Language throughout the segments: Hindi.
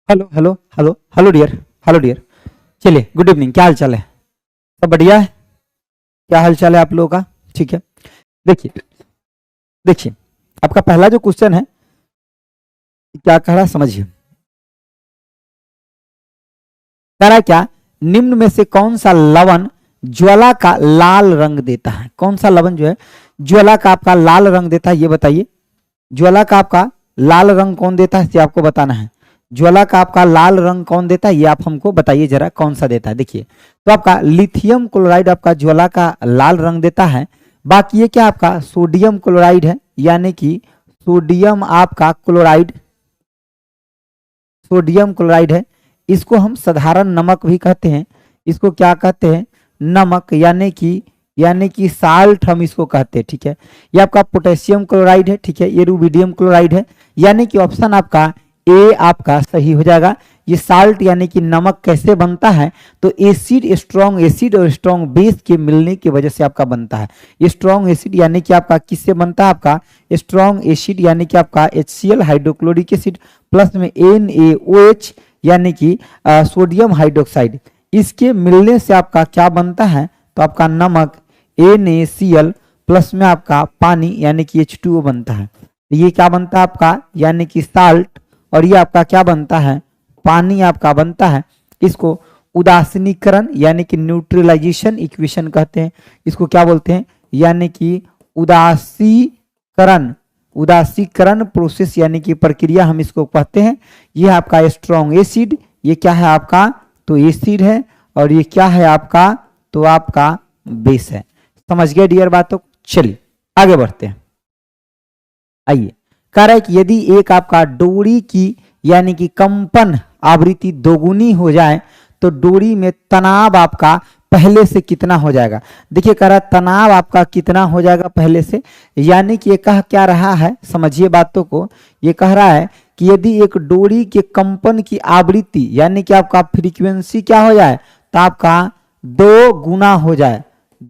Hello hello hello hello dear. Hello dear. चलिए, गुड इवनिंग। क्या हाल चाल है? सब बढ़िया है? क्या हाल चाल है आप लोगों का? ठीक है। देखिए देखिए, आपका पहला जो क्वेश्चन है, क्या कह रहा है समझिए। कह रहा है क्या, निम्न में से कौन सा लवण ज्वाला का लाल रंग देता है? कौन सा लवण जो है ज्वाला का आपका लाल रंग देता है, ये बताइए। ज्वाला का आपका लाल रंग कौन देता है, ये आपको बताना है। ज्वाला का आपका लाल रंग कौन देता है, ये आप हमको बताइए जरा, कौन सा देता है। देखिए, तो आपका लिथियम क्लोराइड आपका ज्वाला का लाल रंग देता है। बाकी ये क्या आपका सोडियम क्लोराइड है, यानी कि सोडियम आपका क्लोराइड, सोडियम क्लोराइड है। इसको हम साधारण नमक भी कहते हैं। इसको क्या कहते हैं? नमक, यानी कि साल्ट हम इसको कहते हैं। ठीक है। ये आपका पोटेशियम क्लोराइड है। ठीक है। ये रुबिडियम क्लोराइड है। यानी कि ऑप्शन आपका ए आपका सही हो जाएगा। ये साल्ट यानी कि नमक कैसे बनता है? तो एसिड, स्ट्रॉन्ग एसिड और स्ट्रॉन्ग बेस के मिलने की वजह से आपका बनता है। स्ट्रॉन्ग एसिड यानी कि आपका किससे बनता है? आपका स्ट्रॉन्ग एसिड यानी कि आपका HCl हाइड्रोक्लोरिक एसिड प्लस में NaOH यानी कि सोडियम हाइड्रोक्साइड, इसके मिलने से आपका क्या बनता है? तो आपका नमक NaCl प्लस में आपका पानी यानी कि H2O बनता है। ये क्या बनता है आपका? यानी कि साल्ट। और ये आपका क्या बनता है? पानी आपका बनता है। इसको उदासीनीकरण यानी कि न्यूट्रलाइजेशन इक्वेशन कहते हैं। इसको क्या बोलते हैं? यानी कि उदासीकरण, उदासीकरण प्रोसेस यानी कि प्रक्रिया हम इसको कहते हैं। ये आपका स्ट्रॉन्ग एसिड, ये क्या है आपका? तो एसिड है। और ये क्या है आपका? तो आपका बेस है। समझ गए डियर बातों? चलिए आगे बढ़ते हैं। आइए, कह रहा है कि यदि एक आपका डोरी की यानी कि कंपन आवृत्ति दोगुनी हो जाए तो डोरी में तनाव आपका पहले से कितना हो जाएगा? देखिए, कह रहा है तनाव आपका कितना हो जाएगा पहले से, यानी कि ये कह क्या रहा है, समझिए बातों को। ये कह रहा है कि यदि एक डोरी के कंपन की आवृत्ति यानी कि आपका फ्रीक्वेंसी क्या हो जाए, तो आपका 2 गुना हो जाए।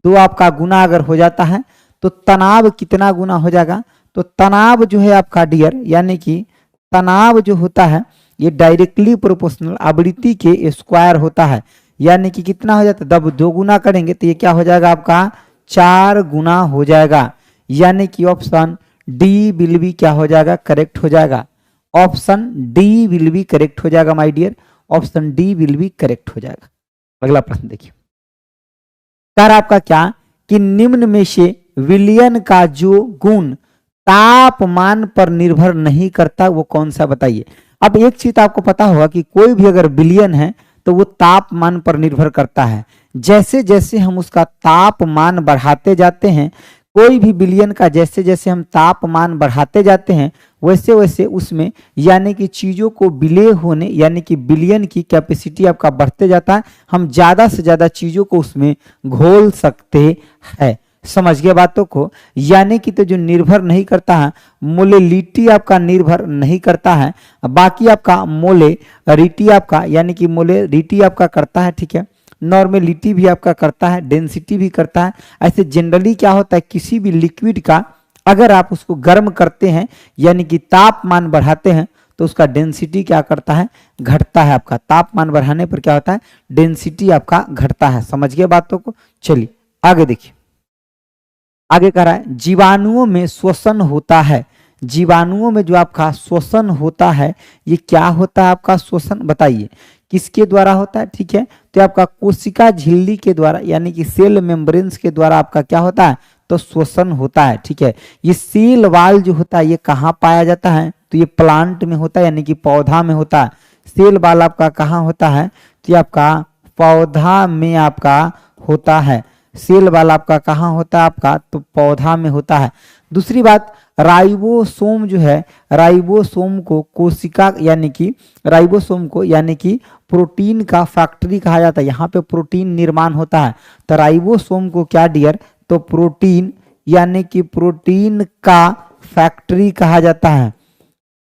2 आपका गुना अगर हो जाता है तो तनाव कितना गुना हो जाएगा? तो तनाव जो है आपका डियर, यानी कि तनाव जो होता है ये डायरेक्टली प्रोपोर्शनल आवृत्ति के स्क्वायर होता है। यानी कि कितना हो जाता है? जब 2 गुना करेंगे तो ये क्या हो जाएगा आपका? 4 गुना हो जाएगा। यानी कि ऑप्शन डी विल बी क्या हो जाएगा? करेक्ट हो जाएगा। Option D will be correct हो जाएगा my dear. Option D will be correct हो जाएगा। अगला प्रश्न देखिए, कर आपका क्या कि निम्न में से विलयन का जो गुण तापमान पर निर्भर नहीं करता वो कौन सा बताइए। अब एक चीज आपको पता होगा कि कोई भी अगर विलयन है तो वो तापमान पर निर्भर करता है। जैसे जैसे हम उसका तापमान बढ़ाते जाते हैं, कोई भी विलयन का जैसे जैसे हम तापमान बढ़ाते जाते हैं वैसे वैसे उसमें यानी कि चीजों को विलय होने यानी कि विलयन की कैपेसिटी आपका बढ़ते जाता है। हम ज्यादा से ज्यादा चीजों को उसमें घोल सकते हैं। समझ गए बातों को? यानी कि तो जो निर्भर नहीं करता है, मोलेलिटी आपका निर्भर नहीं करता है। बाकी आपका मोलेरिटी आपका यानी कि मोलेरिटी आपका करता है। ठीक है। नॉर्मेलिटी भी आपका करता है, डेंसिटी भी करता है। ऐसे जनरली क्या होता है, किसी भी लिक्विड का अगर आप उसको गर्म करते हैं यानी कि तापमान बढ़ाते हैं तो उसका डेंसिटी क्या करता है? घटता है। आपका तापमान बढ़ाने पर क्या होता है? डेंसिटी आपका घटता है। समझ गए बातों को? चलिए आगे देखिए। आगे कह रहा है जीवाणुओं में श्वसन होता है। जीवाणुओं में जो आपका श्वसन होता है ये क्या होता है आपका श्वसन? बताइए किसके द्वारा होता है? ठीक है। तो आपका कोशिका झिल्ली के द्वारा यानी कि सेल मेम्ब्रेन्स के द्वारा आपका क्या होता है? तो श्वसन होता है। ठीक है। ये सेल वाल जो होता है ये कहाँ पाया जाता है? तो ये प्लांट में होता है यानी कि पौधा में होता है। सेल वाल आपका कहाँ होता है? तो आपका पौधा में आपका होता है। सेल वाल आपका कहाँ होता है? आपका तो पौधा में होता है। दूसरी बात, राइबोसोम जो है, राइबोसोम को कोशिका यानी कि राइबोसोम को यानी कि प्रोटीन का फैक्ट्री कहा जाता है। यहाँ पे प्रोटीन निर्माण होता है। तो राइबोसोम को क्या डियर? तो प्रोटीन यानी कि प्रोटीन का फैक्ट्री कहा जाता है।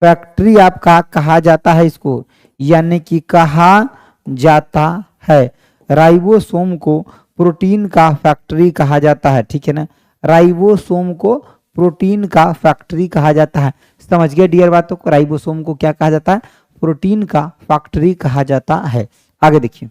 फैक्ट्री आपका कहा जाता है इसको, यानी कि कहा जाता है। राइबोसोम को प्रोटीन का फैक्ट्री कहा जाता है। ठीक है ना। राइबोसोम को प्रोटीन का फैक्ट्री कहा जाता है। समझ गए डियर बातों को? राइबोसोम को क्या कहा जाता है? प्रोटीन का फैक्ट्री कहा जाता है। आगे देखिए,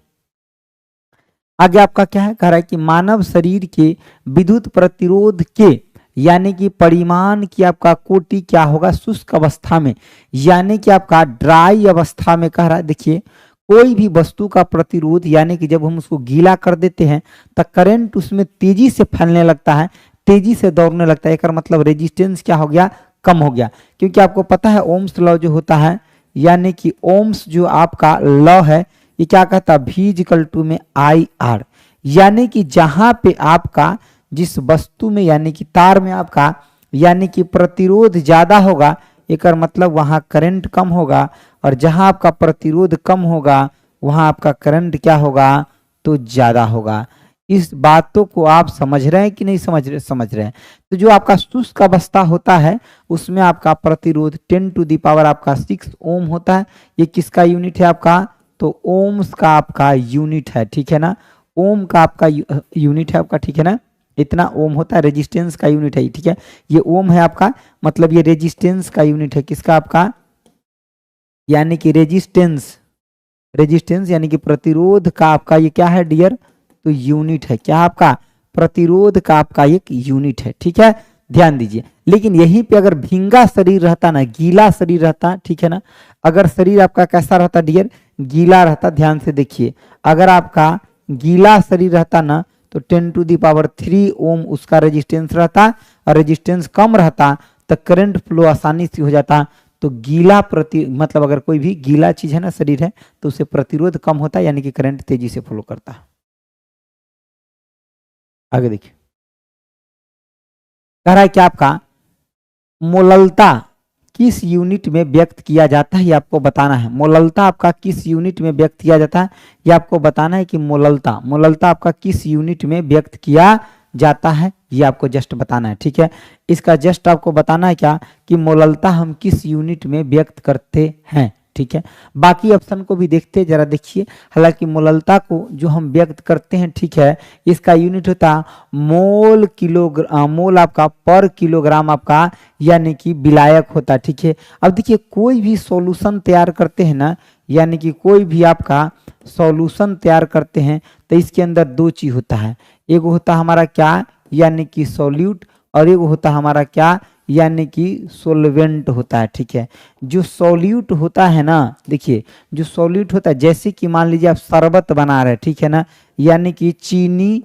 आगे आपका क्या है, कह रहा है कि मानव शरीर के विद्युत प्रतिरोध के यानी कि परिमाण की आपका कोटि क्या होगा शुष्क अवस्था में, यानी कि आपका ड्राई अवस्था में। कह रहा है देखिए, कोई भी वस्तु का प्रतिरोध यानी कि जब हम उसको गीला कर देते हैं तो करंट उसमें तेजी से फैलने लगता है, तेजी से दौड़ने लगता है। एक मतलब रेजिस्टेंस क्या हो गया, कम हो गया। क्योंकि आपको पता है ओम्स लॉ जो होता है, यानी कि ओम्स जो आपका लॉ है, ये क्या कहता है, V इक्वल टू में IR, यानी कि जहां पे आपका जिस वस्तु में यानी कि तार में आपका यानी कि प्रतिरोध ज्यादा होगा, एक मतलब वहां करंट कम होगा, और जहां आपका प्रतिरोध कम होगा वहां आपका करंट क्या होगा, तो ज्यादा होगा। इस बातों को आप समझ रहे हैं कि नहीं समझ रहे हैं। तो जो आपका शुष्क अवस्था होता है उसमें आपका प्रतिरोध 10 टू द पावर आपका 6 ओम होता है। ये किसका यूनिट है आपका, तो ओम्स का आपका यूनिट है, ठीक है ना। ओम का आपका यूनिट है आपका, ठीक है ना। इतना ओम होता है, रेजिस्टेंस का यूनिट है, ठीक है। ये ओम है आपका, मतलब ये रेजिस्टेंस का यूनिट है, किसका आपका, यानी कि रेजिस्टेंस यानी कि प्रतिरोध का आपका ये क्या है डियर, तो यूनिट है। क्या आपका, प्रतिरोध का आपका एक यूनिट है, ठीक है। ध्यान दीजिए, लेकिन यहीं पे अगर भींगा शरीर रहता ना, गीला शरीर रहता, ठीक है ना, अगर शरीर आपका कैसा रहता डियर, गीला रहता, ध्यान से देखिए, अगर आपका गीला शरीर रहता ना तो 10 टू दी पावर 3 ओम उसका रेजिस्टेंस रहता, और रेजिस्टेंस कम रहता तो करंट फ्लो आसानी से हो जाता। तो गीला मतलब अगर कोई भी गीला चीज है ना, शरीर है, तो उसे प्रतिरोध कम होता है, यानी कि करंट तेजी से फ्लो करता है। आगे देखिए, कह रहा है कि आपका मोललता किस यूनिट में व्यक्त किया जाता है, ये आपको बताना है। मोललता आपका किस यूनिट में व्यक्त किया जाता है, ये आपको बताना है कि मोललता आपका किस यूनिट में व्यक्त किया जाता है, ये आपको जस्ट बताना है, ठीक है। इसका जस्ट आपको बताना है क्या, कि मोललता हम किस यूनिट में व्यक्त करते हैं, ठीक है। बाकी ऑप्शन को भी देखते हैं, जरा देखिए। हालांकि मोललता को जो हम व्यक्त करते हैं, ठीक है, इसका यूनिट होता मोल किलोग्राम, मोल आपका पर किलोग्राम आपका यानी कि विलायक होता है, ठीक है। अब देखिए, कोई भी सॉल्यूशन तैयार करते हैं ना, यानी कि कोई भी आपका सॉल्यूशन तैयार करते हैं तो इसके अंदर दो चीज होता है, एक होता हमारा क्या, यानी कि सॉल्यूट, और एक होता हमारा क्या, यानी कि सोलवेंट होता है, ठीक है। जो सॉल्यूट होता है ना, देखिए जो सॉल्यूट होता है, जैसे कि मान लीजिए आप शरबत बना रहे हैं, ठीक है ना, यानी कि चीनी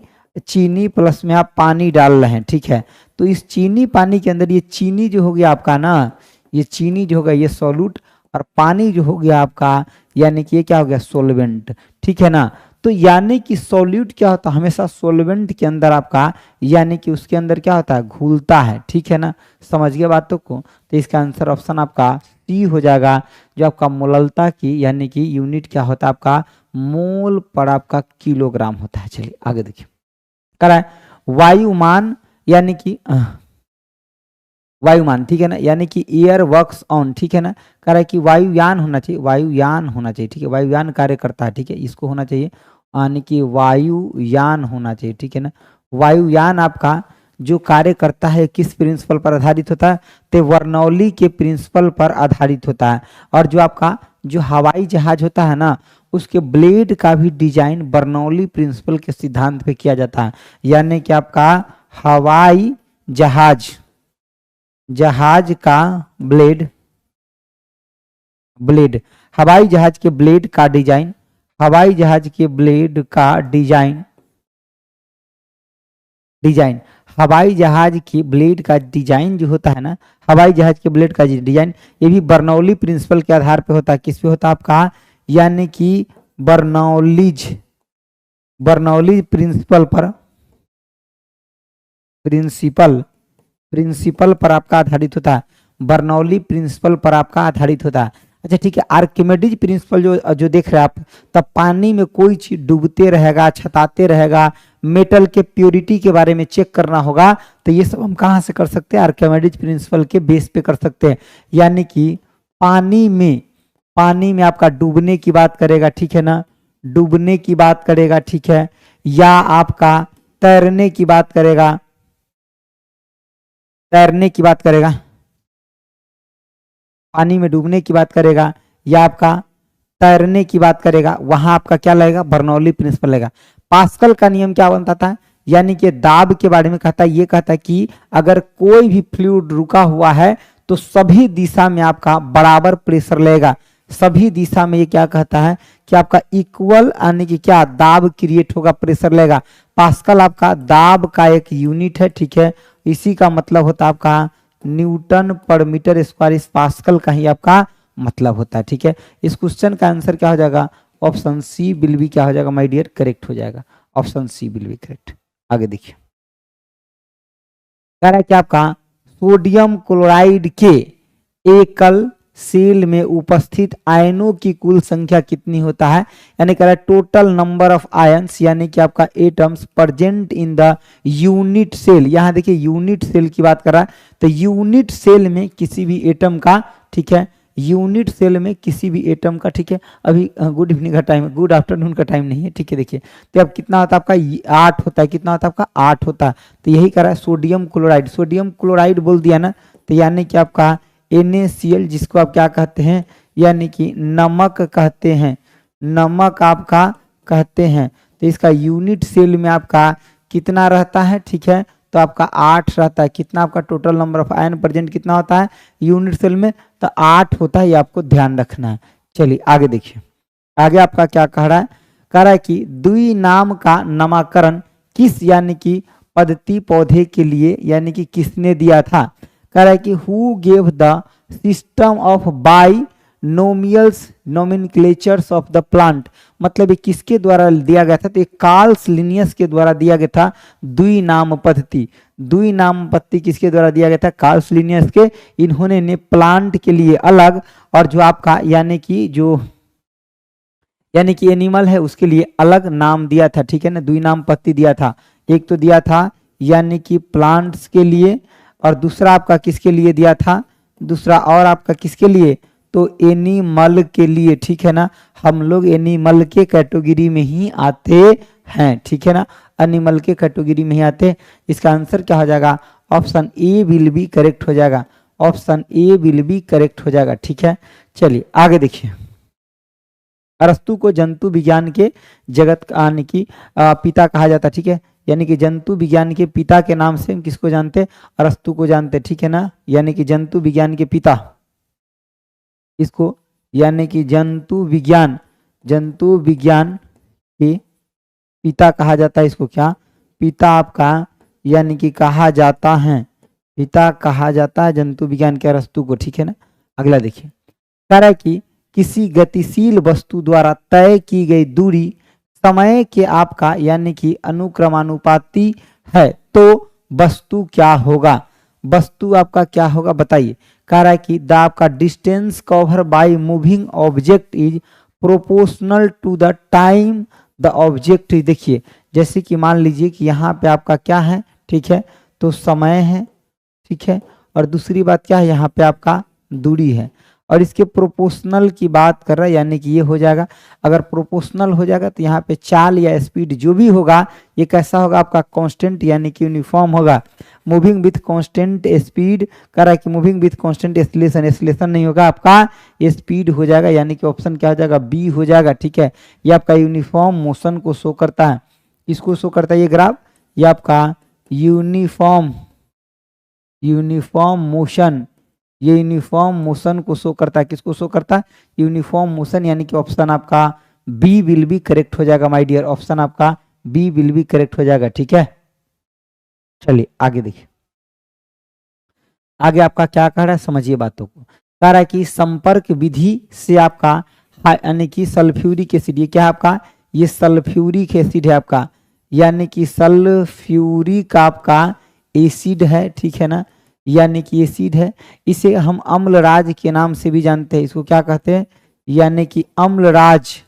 प्लस में आप पानी डाल रहे हैं, ठीक है। तो इस चीनी पानी के अंदर ये चीनी जो हो गया आपका ना, ये चीनी जो होगा ये सॉल्यूट, और पानी जो हो गया आपका यानी कि ये क्या हो गया, सोलवेंट, ठीक है ना। तो यानी कि सॉल्यूट क्या होता है, हमेशा सोलवेंट के अंदर आपका यानी कि उसके अंदर क्या होता है, घुलता है, ठीक है ना। समझ गए बातों को। तो इसका आंसर ऑप्शन आपका सी हो जाएगा, जो आपका मोललता की यानी कि यूनिट क्या होता है आपका, मोल पर आपका किलोग्राम होता है। चलिए आगे देखिए, कह रहा है वायुमान यानी कि वायुमान, ठीक है ना, यानी कि एयर वर्क्स ऑन, ठीक है ना। कह रहा है कि वायुयान होना चाहिए, वायुयान होना चाहिए, ठीक है, वायुयान कार्य करता है, ठीक है, इसको होना चाहिए, यानी कि वायुयान होना चाहिए, ठीक है ना। वायुयान आपका जो कार्य करता है किस प्रिंसिपल पर आधारित होता है, तो बर्नौली के प्रिंसिपल पर आधारित होता है। और जो आपका जो हवाई जहाज होता है ना, उसके ब्लेड का भी डिजाइन बर्नौली प्रिंसिपल के सिद्धांत पे किया जाता है। यानी कि आपका हवाई जहाज का ब्लेड हवाई जहाज के ब्लेड का डिजाइन, हवाई जहाज के ब्लेड का डिजाइन हवाई जहाज के ब्लेड का डिजाइन जो होता है ना, हवाई जहाज के ब्लेड का डिजाइन, ये भी बर्नौली प्रिंसिपल के आधार पे होता है। किस पे होता है आपका, यानी कि बर्नौली प्रिंसिपल पर आपका आधारित होता है, बर्नौली प्रिंसिपल पर आपका आधारित होता है। अच्छा ठीक है, आर्किमिडीज प्रिंसिपल जो देख रहे हैं आप, तब पानी में कोई चीज डूबते रहेगा, छताते रहेगा, मेटल के प्योरिटी के बारे में चेक करना होगा, तो ये सब हम कहाँ से कर सकते हैं, आर्किमिडीज प्रिंसिपल के बेस पे कर सकते हैं। यानी कि पानी में आपका डूबने की बात करेगा, ठीक है ना, डूबने की बात करेगा, ठीक है, या आपका तैरने की बात करेगा, पानी में डूबने की बात करेगा, या आपका तैरने की बात करेगा, वहां आपका क्या लगेगा, बर्नौली प्रिंसिपल लगेगा। पास्कल का नियम क्या बनता था, यानी कि दाब के बारे में कहता है, ये कहता है कि अगर कोई भी फ्लूइड रुका हुआ है तो सभी दिशा में आपका बराबर प्रेशर लेगा, सभी दिशा में। ये क्या कहता है कि आपका इक्वल यानी कि क्या दाब क्रिएट होगा, प्रेशर लेगा। पास्कल आपका दाब का एक यूनिट है, ठीक है, इसी का मतलब होता है आपका न्यूटन पर मीटर स्क्वायर, इस पास्कल का ही आपका मतलब होता है, ठीक है। इस क्वेश्चन का आंसर क्या हो जाएगा, ऑप्शन सी विल बी क्या हो जाएगा माय डियर, करेक्ट हो जाएगा, option C will be correct. आगे देखिए, कह रहा है कि आपका सोडियम क्लोराइड के एकल सेल में उपस्थित आयनों की कुल संख्या कितनी होता है, यानी कह रहा है टोटल नंबर ऑफ आयन्स, यानी कि आपका atoms present in the unit cell. यहां देखिए यूनिट सेल की बात कर रहा है, तो यूनिट सेल में किसी भी एटम का, ठीक है, यूनिट सेल में किसी भी एटम का, ठीक है, अभी गुड इवनिंग का टाइम है, गुड आफ्टरनून का टाइम नहीं है, ठीक है। देखिए तो अब कितना होता है आपका, 8 होता है, कितना होता है आपका 8 होता है। तो यही कह रहा है सोडियम क्लोराइड, सोडियम क्लोराइड बोल दिया ना, तो यानी कि आपका NaCl, जिसको आप क्या कहते हैं, यानी कि नमक कहते हैं, नमक आपका कहते हैं। तो इसका यूनिट सेल में आपका कितना रहता है, ठीक है, तो आपका 8 रहता है। कितना आपका total number of ion present कितना होता है यूनिट सेल में, तो 8 होता है, ये आपको ध्यान रखना है। चलिए आगे देखिए, आगे आपका क्या कह रहा है, कह रहा है कि द्वि नाम का नामकरण किस यानी कि पद्धति पौधे के लिए यानी कि किसने दिया था। कह रहा है कि who gave the system of binomials nomenclatures of the plant, मतलब ये किसके द्वारा दिया गया था, तो ये कार्ल्स लिनियस के द्वारा दिया गया था द्विनाम पद्धति। द्विनाम पद्धति किसके द्वारा दिया गया था, कार्ल्स लिनियस के। इन्होंने ने प्लांट के लिए अलग और जो आपका यानी कि एनिमल है उसके लिए अलग नाम दिया था, ठीक है ना, द्विनाम पद्धति दिया था। एक तो दिया था यानी कि प्लांट्स के लिए, और दूसरा आपका किसके लिए दिया था, दूसरा और आपका किसके लिए, तो एनिमल के लिए, ठीक है ना। हम लोग एनिमल के कैटेगरी में ही आते हैं, ठीक है ना, एनिमल के कैटेगरी में ही आते हैं। इसका आंसर क्या हो जाएगा, option A will be correct हो जाएगा, option A will be correct हो जाएगा, ठीक है। चलिए आगे देखिए, अरस्तु को जंतु विज्ञान के जगत यानी कि पिता कहा जाता, ठीक है, यानी कि जंतु विज्ञान के पिता के नाम से हम किसको जानते, अरस्तु को जानते, ठीक है ना, यानी कि जंतु विज्ञान के पिता, इसको यानी कि जंतु विज्ञान के पिता कहा जाता है। इसको क्या पिता आपका यानी कि कहा जाता है, पिता कहा जाता है जंतु विज्ञान के अरस्तु को, ठीक है ना। अगला देखिए, कह रहा है कि किसी गतिशील वस्तु द्वारा तय की गई दूरी समय के आपका यानी कि अनुक्रमानुपाती है, तो वस्तु क्या होगा, वस्तु आपका क्या होगा बताइए। कह रहा है कि द आपका distance cover by moving object is proportional to the time the object is. देखिए जैसे कि मान लीजिए कि यहाँ पे आपका क्या है, ठीक है, तो समय है, ठीक है, और दूसरी बात क्या है, यहाँ पे आपका दूरी है, और इसके प्रोपोर्शनल की बात कर रहा है, यानी कि ये हो जाएगा। अगर प्रोपोर्शनल हो जाएगा तो यहाँ पे चाल या स्पीड जो भी होगा ये कैसा होगा आपका कांस्टेंट यानी कि यूनिफॉर्म होगा। मूविंग विथ कांस्टेंट स्पीड, कह रहा है कि moving with constant acceleration, acceleration नहीं होगा आपका स्पीड हो जाएगा, यानी कि ऑप्शन क्या हो जाएगा, बी हो जाएगा, ठीक है। ये आपका यूनिफॉर्म मोशन को शो करता है, इसको शो करता है ये ग्राफ, ये आपका यूनिफॉर्म मोशन, ये यूनिफॉर्म मोशन को शो करता है, किसको शो करता है, यूनिफॉर्म मोशन, यानी कि ऑप्शन आपका बी विल बी करेक्ट हो जाएगा माय डियर, ऑप्शन आपका बी विल बी करेक्ट हो जाएगा, ठीक है। चलिए आगे देखिए, आगे आपका क्या कह रहा है समझिए बातों को। कह रहा है कि संपर्क विधि से आपका यानी कि सल्फ्यूरिक एसिड, ये क्या है आपका, ये सल्फ्यूरिक एसिड है आपका, यानी कि सल्फ्यूरिक आपका एसिड है, ठीक है ना, यानी कि एसिड है। इसे हम अम्लराज के नाम से भी जानते हैं, इसको क्या कहते हैं, यानी कि अम्लराज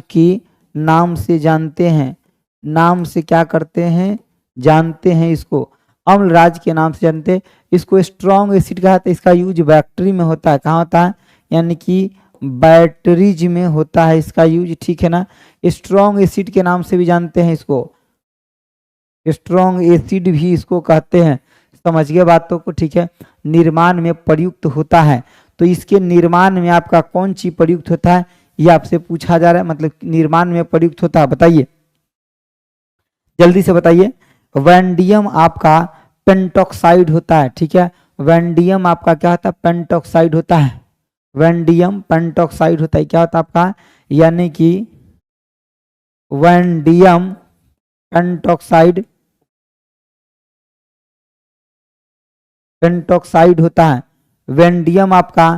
के नाम से जानते हैं, नाम से क्या करते हैं, जानते हैं, इसको अम्लराज के नाम से जानते हैं। इसको स्ट्रॉन्ग एसिड कहा जाता है, इसका यूज बैटरी में होता है, कहाँ होता है, यानी कि बैटरीज में होता है इसका यूज, ठीक है ना। स्ट्रॉन्ग एसिड के नाम से भी जानते हैं इसको, स्ट्रॉन्ग एसिड भी इसको कहते हैं, समझिए बातों को, ठीक है। निर्माण में प्रयुक्त होता है, तो इसके निर्माण में आपका कौन चीज प्रयुक्त होता है, ये आपसे पूछा जा रहा है, मतलब निर्माण में प्रयुक्त होता है, बताइए जल्दी से बताइए। वैंडियम आपका पेंटॉक्साइड होता है, ठीक है, वैंडियम आपका क्या होता है, पेंटॉक्साइड होता है, वैंडियम पेंटॉक्साइड होता है, क्या होता है आपका, यानी कि वैंडियम पेंटॉक्साइड, पेंटॉक्साइड होता है, वैंडियम आपका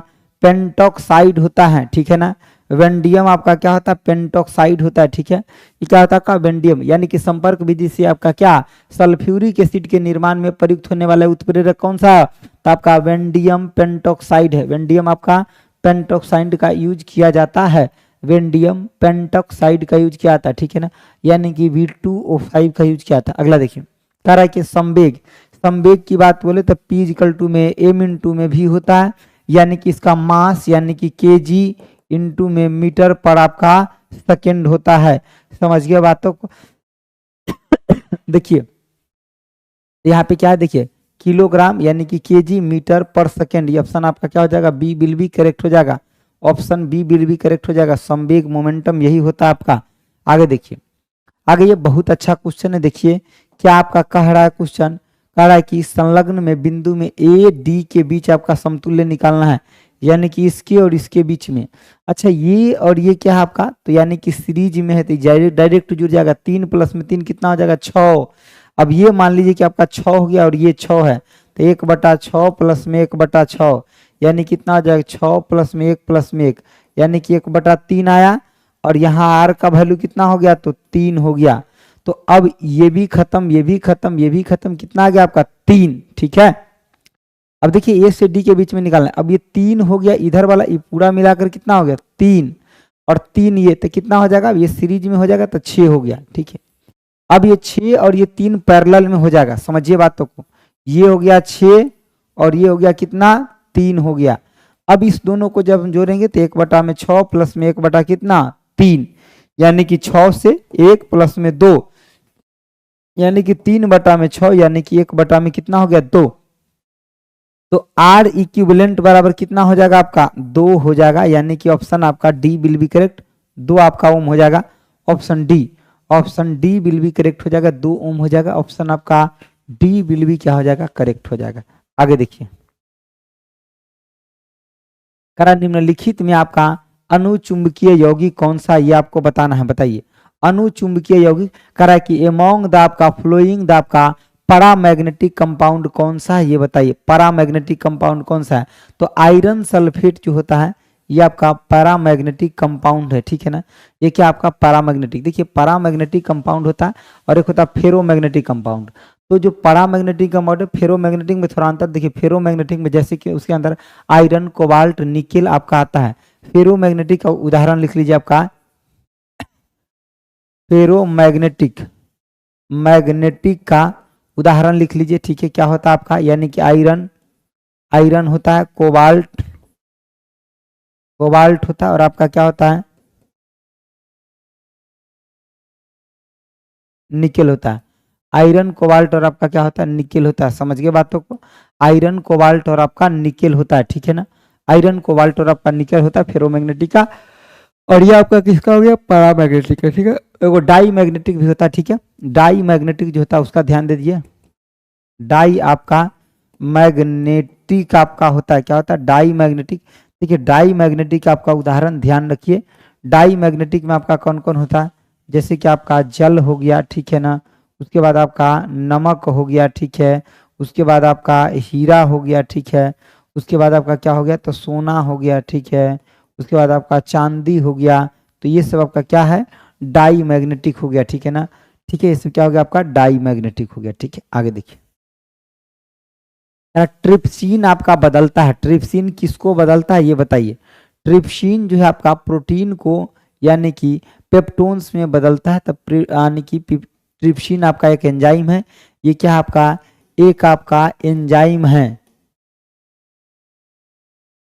पेंटॉक्साइड होता है, ठीक है ना, वैंडियम आपका क्या होता है, पेंटॉक्साइड होता है, ठीक है, ये क्या होता है आपका वैंडियम, यानी कि संपर्क विधि से आपका क्या सल्फ्यूरिक एसिड के निर्माण में प्रयुक्त होने वाला उत्प्रेरक कौन सा, तो आपका वैंडियम पेंटॉक्साइड है, वैंडियम आपका पेंटॉक्साइड का यूज किया जाता है, वैंडियम पेंटॉक्साइड का यूज किया जाता है, ठीक है ना, यानी कि V2O5 का यूज किया था। अगला देखिए, कह रहा है कि संवेग, संवेग की बात बोले तो P इक्वल टू में m/2 में भी होता है, यानी कि इसका मास यानी कि kg इंटू में मीटर पर आपका सेकेंड होता है, समझ गए बातों को। देखिए यहाँ पे क्या है, देखिए किलोग्राम यानी कि केजी मीटर पर सेकेंड, ये ऑप्शन आपका क्या हो जाएगा, बी बिल भी करेक्ट हो जाएगा, ऑप्शन बी बिल भी करेक्ट हो जाएगा, संवेग मोमेंटम यही होता है आपका। आगे देखिए, आगे ये बहुत अच्छा क्वेश्चन है, देखिए क्या आपका कह रहा है क्वेश्चन, कह रहा है कि संलग्न में बिंदु में ए डी के बीच आपका समतुल्य निकालना है, यानी कि इसके और इसके बीच में। अच्छा ये और ये क्या है आपका, तो यानी कि सीरीज में है तो डायरेक्ट जुड़ जाएगा, 3 + में 3 कितना हो जाएगा 6। अब ये मान लीजिए कि आपका 6 हो गया और ये 6 है, तो 1/6 + में 1/6 यानी कितना हो जाएगा 6 + में 1 + में 1 यानी कि 1/3 आया, और यहाँ आर का वैल्यू कितना हो गया, तो 3 हो गया। तो अब ये भी खत्म, ये भी खत्म, ये भी खत्म, कितना आ गया आपका 3, ठीक है। अब देखिए ए से डी के बीच में निकालना है, अब ये 3 हो गया, इधर वाला ये पूरा मिलाकर कितना हो गया 3, और 3 ये तो कितना हो जाएगा, अब ये सीरीज में हो जाएगा तो 6 हो गया, ठीक है। अब ये 6 और ये 3 पैरेलल में हो जाएगा, समझिए बातों को, ये हो गया 6 और ये हो गया कितना 3 हो गया। अब इस दोनों को जब हम जोड़ेंगे तो 1/6 + में 1/ कितना 3, यानी कि 6 से 1 + में 2 यानी कि 3/6 यानी कि 1/ में कितना हो गया 2, तो आर इक्विवेलेंट बराबर कितना हो जाएगा आपका 2 हो जाएगा, यानी कि ऑप्शन आपका डी विल बी करेक्ट, 2 आपका ओम हो जाएगा, option D, option D will be correct हो जाएगा, 2 ओम हो जाएगा, ऑप्शन आपका डी विल बी क्या हो जाएगा करेक्ट हो जाएगा। आगे देखिए, करा निम्नलिखित में आपका अनुचुंबकीय यौगिक कौन सा, ये आपको बताना है, बताइए अनुचुंबकीय यौगिक, करा कि एमोंग द आपका फ्लोइंग द आपका पैरामैग्नेटिक कंपाउंड कौन सा है, ये बताइए पैरामैग्नेटिक कंपाउंड कौन सा है, तो आयरन सल्फेट जो होता है ये आपका पैरामैग्नेटिक कंपाउंड है, ठीक है ना, ये क्या आपका पैरामैग्नेटिक, देखिए पैरामैग्नेटिक कंपाउंड होता है और एक होता है फेरोमैग्नेटिक कंपाउंड। तो जो पैरामैग्नेटिक कंपाउंड है, फेरोमैग्नेटिक में थोड़ा अंतर, देखिए फेरोमैग्नेटिक में जैसे कि उसके अंदर आयरन कोबाल्ट निकेल आपका आता है, फेरोमैग्नेटिक का उदाहरण लिख लीजिए आपका फेरोमैग्नेटिक, मैग्नेटिक का उदाहरण लिख लीजिए, ठीक है, क्या होता है आपका, यानी कि आयरन, आयरन होता है, कोबाल्ट, कोबाल्ट होता है, और आपका क्या होता है निकेल होता है, आयरन कोबाल्ट और आपका क्या होता है निकेल होता है, समझ गए बातों को, आयरन कोबाल्ट और आपका निकेल होता है, ठीक है ना, आयरन कोबाल्ट और आपका निकेल होता है फेरोमैग्नेटिक का, और ये आपका किसका हो गया पैरामैग्नेटिक का, ठीक है। एगो डाई मैग्नेटिक भी होता है, ठीक है, डाई मैग्नेटिक जो होता है उसका ध्यान दे दीजिए, डाई आपका मैग्नेटिक आपका होता है, क्या होता है डाई मैग्नेटिक, देखिए डाई मैग्नेटिक आपका उदाहरण ध्यान रखिए, डाई मैग्नेटिक में आपका कौन कौन होता है, जैसे कि आपका जल हो गया, ठीक है ना, उसके बाद आपका नमक हो गया, ठीक है, उसके बाद आपका हीरा हो गया, ठीक है, उसके बाद आपका क्या हो गया तो सोना हो गया, ठीक है, उसके बाद आपका चांदी हो गया, तो ये सब आपका क्या है डाई मैग्नेटिक हो गया, ठीक है ना, ठीक है, इसमें क्या हो गया आपका डाई मैग्नेटिक हो गया, ठीक है। आगे देखिए, ट्रिप्सिन आपका बदलता है, ट्रिप्सिन किसको बदलता है ये बताइए, ट्रिप्सिन जो है आपका प्रोटीन को यानी कि पेप्टोन्स में बदलता है, तब यानी कि ट्रिप्सिन आपका एक एंजाइम है, ये क्या आपका एक आपका एंजाइम है,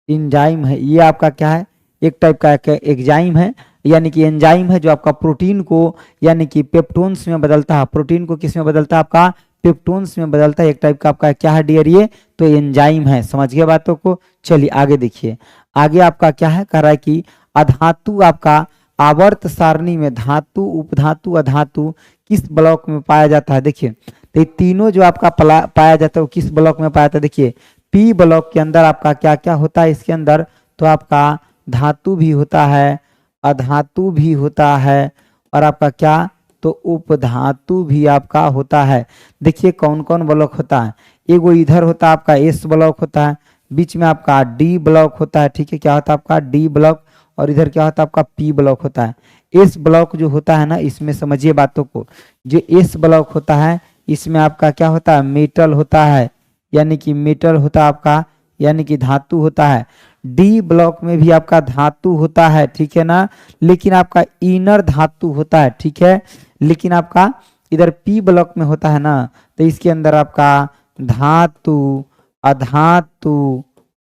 एंजाइम है, ये आपका क्या है एक टाइप का एंजाइम है, यानी कि एंजाइम है जो आपका प्रोटीन को यानी कि पेप्टोन्स में बदलता है, प्रोटीन को किस में बदलता है आपका पेप्टोन्स में बदलता है, एक टाइप का आपका क्या है डियर ये, तो एंजाइम है। समझ गए बातों को। चलिए आगे देखिए, आगे आपका क्या है, कह रहा है कि अधातु आपका आवर्त सारणी में धातु, उपधातु, अधातु किस ब्लॉक में पाया जाता है। देखिए तो ये तीनों जो आपका पाया जाता है वो किस ब्लॉक में पाया जाता है। देखिए पी ब्लॉक के अंदर आपका क्या क्या होता है इसके अंदर, तो आपका धातु भी होता है, अधातु भी होता है, और आपका क्या, तो उपधातु भी आपका होता है। देखिए कौन कौन ब्लॉक होता है, एगो इधर होता है आपका एस ब्लॉक होता है, बीच में आपका डी ब्लॉक होता है, ठीक है, क्या होता है आपका डी ब्लॉक, और इधर क्या होता है आपका पी ब्लॉक होता है। एस ब्लॉक जो होता है ना, इसमें समझिए बातों को, जो एस ब्लॉक होता है इसमें आपका क्या होता है, मेटल होता है, यानी कि मेटल होता है आपका, यानी कि धातु होता है। डी ब्लॉक में भी आपका धातु होता है, ठीक है ना, लेकिन आपका इनर धातु होता है, ठीक है, लेकिन आपका इधर पी ब्लॉक में होता है ना, तो इसके अंदर आपका धातु, अधातु,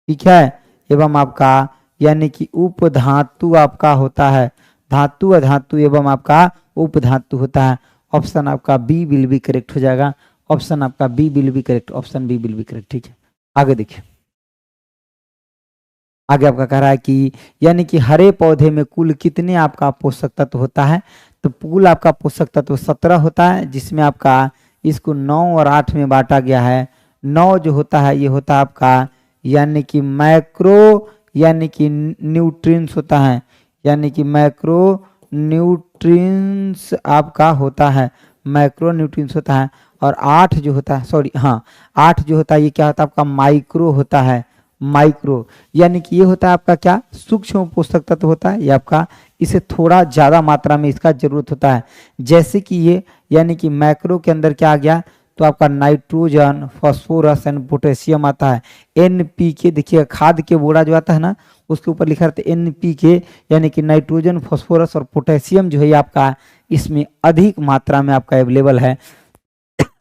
ठीक है, एवं आपका यानी कि उपधातु आपका होता है, धातु, अधातु एवं आपका उपधातु होता है। ऑप्शन आपका बी विल बी करेक्ट हो जाएगा, ऑप्शन आपका B will be correct, option B will be correct, ठीक है। आगे देखिए, आगे आपका कह रहा है कि यानी कि हरे पौधे में कुल कितने आपका पोषक तत्व होता है, तो कुल आपका पोषक तत्व 17 होता है, जिसमें आपका इसको 9 और 8 में बांटा गया है। 9 जो होता है ये होता है आपका यानी कि मैक्रो यानी कि न्यूट्रिएंट्स होता है, यानी कि मैक्रो न्यूट्रिएंट्स आपका होता है, मैक्रो न्यूट्रिएंट्स होता है। और 8 जो होता है, सॉरी हाँ 8 जो होता है ये क्या होता है आपका माइक्रो होता है, माइक्रो यानी कि ये होता है आपका क्या, सूक्ष्म पोषक तत्व होता है, ये आपका इसे थोड़ा ज़्यादा मात्रा में इसका जरूरत होता है। जैसे कि ये यानी कि मैक्रो के अंदर क्या आ गया, तो आपका नाइट्रोजन, फास्फोरस एंड पोटेशियम आता है। एनपीके देखिए खाद के बोरा जो आता है ना, उसके ऊपर लिखा रहता है एनपीके, यानी कि नाइट्रोजन, फास्फोरस और पोटेशियम जो है आपका इसमें अधिक मात्रा में आपका अवेलेबल है।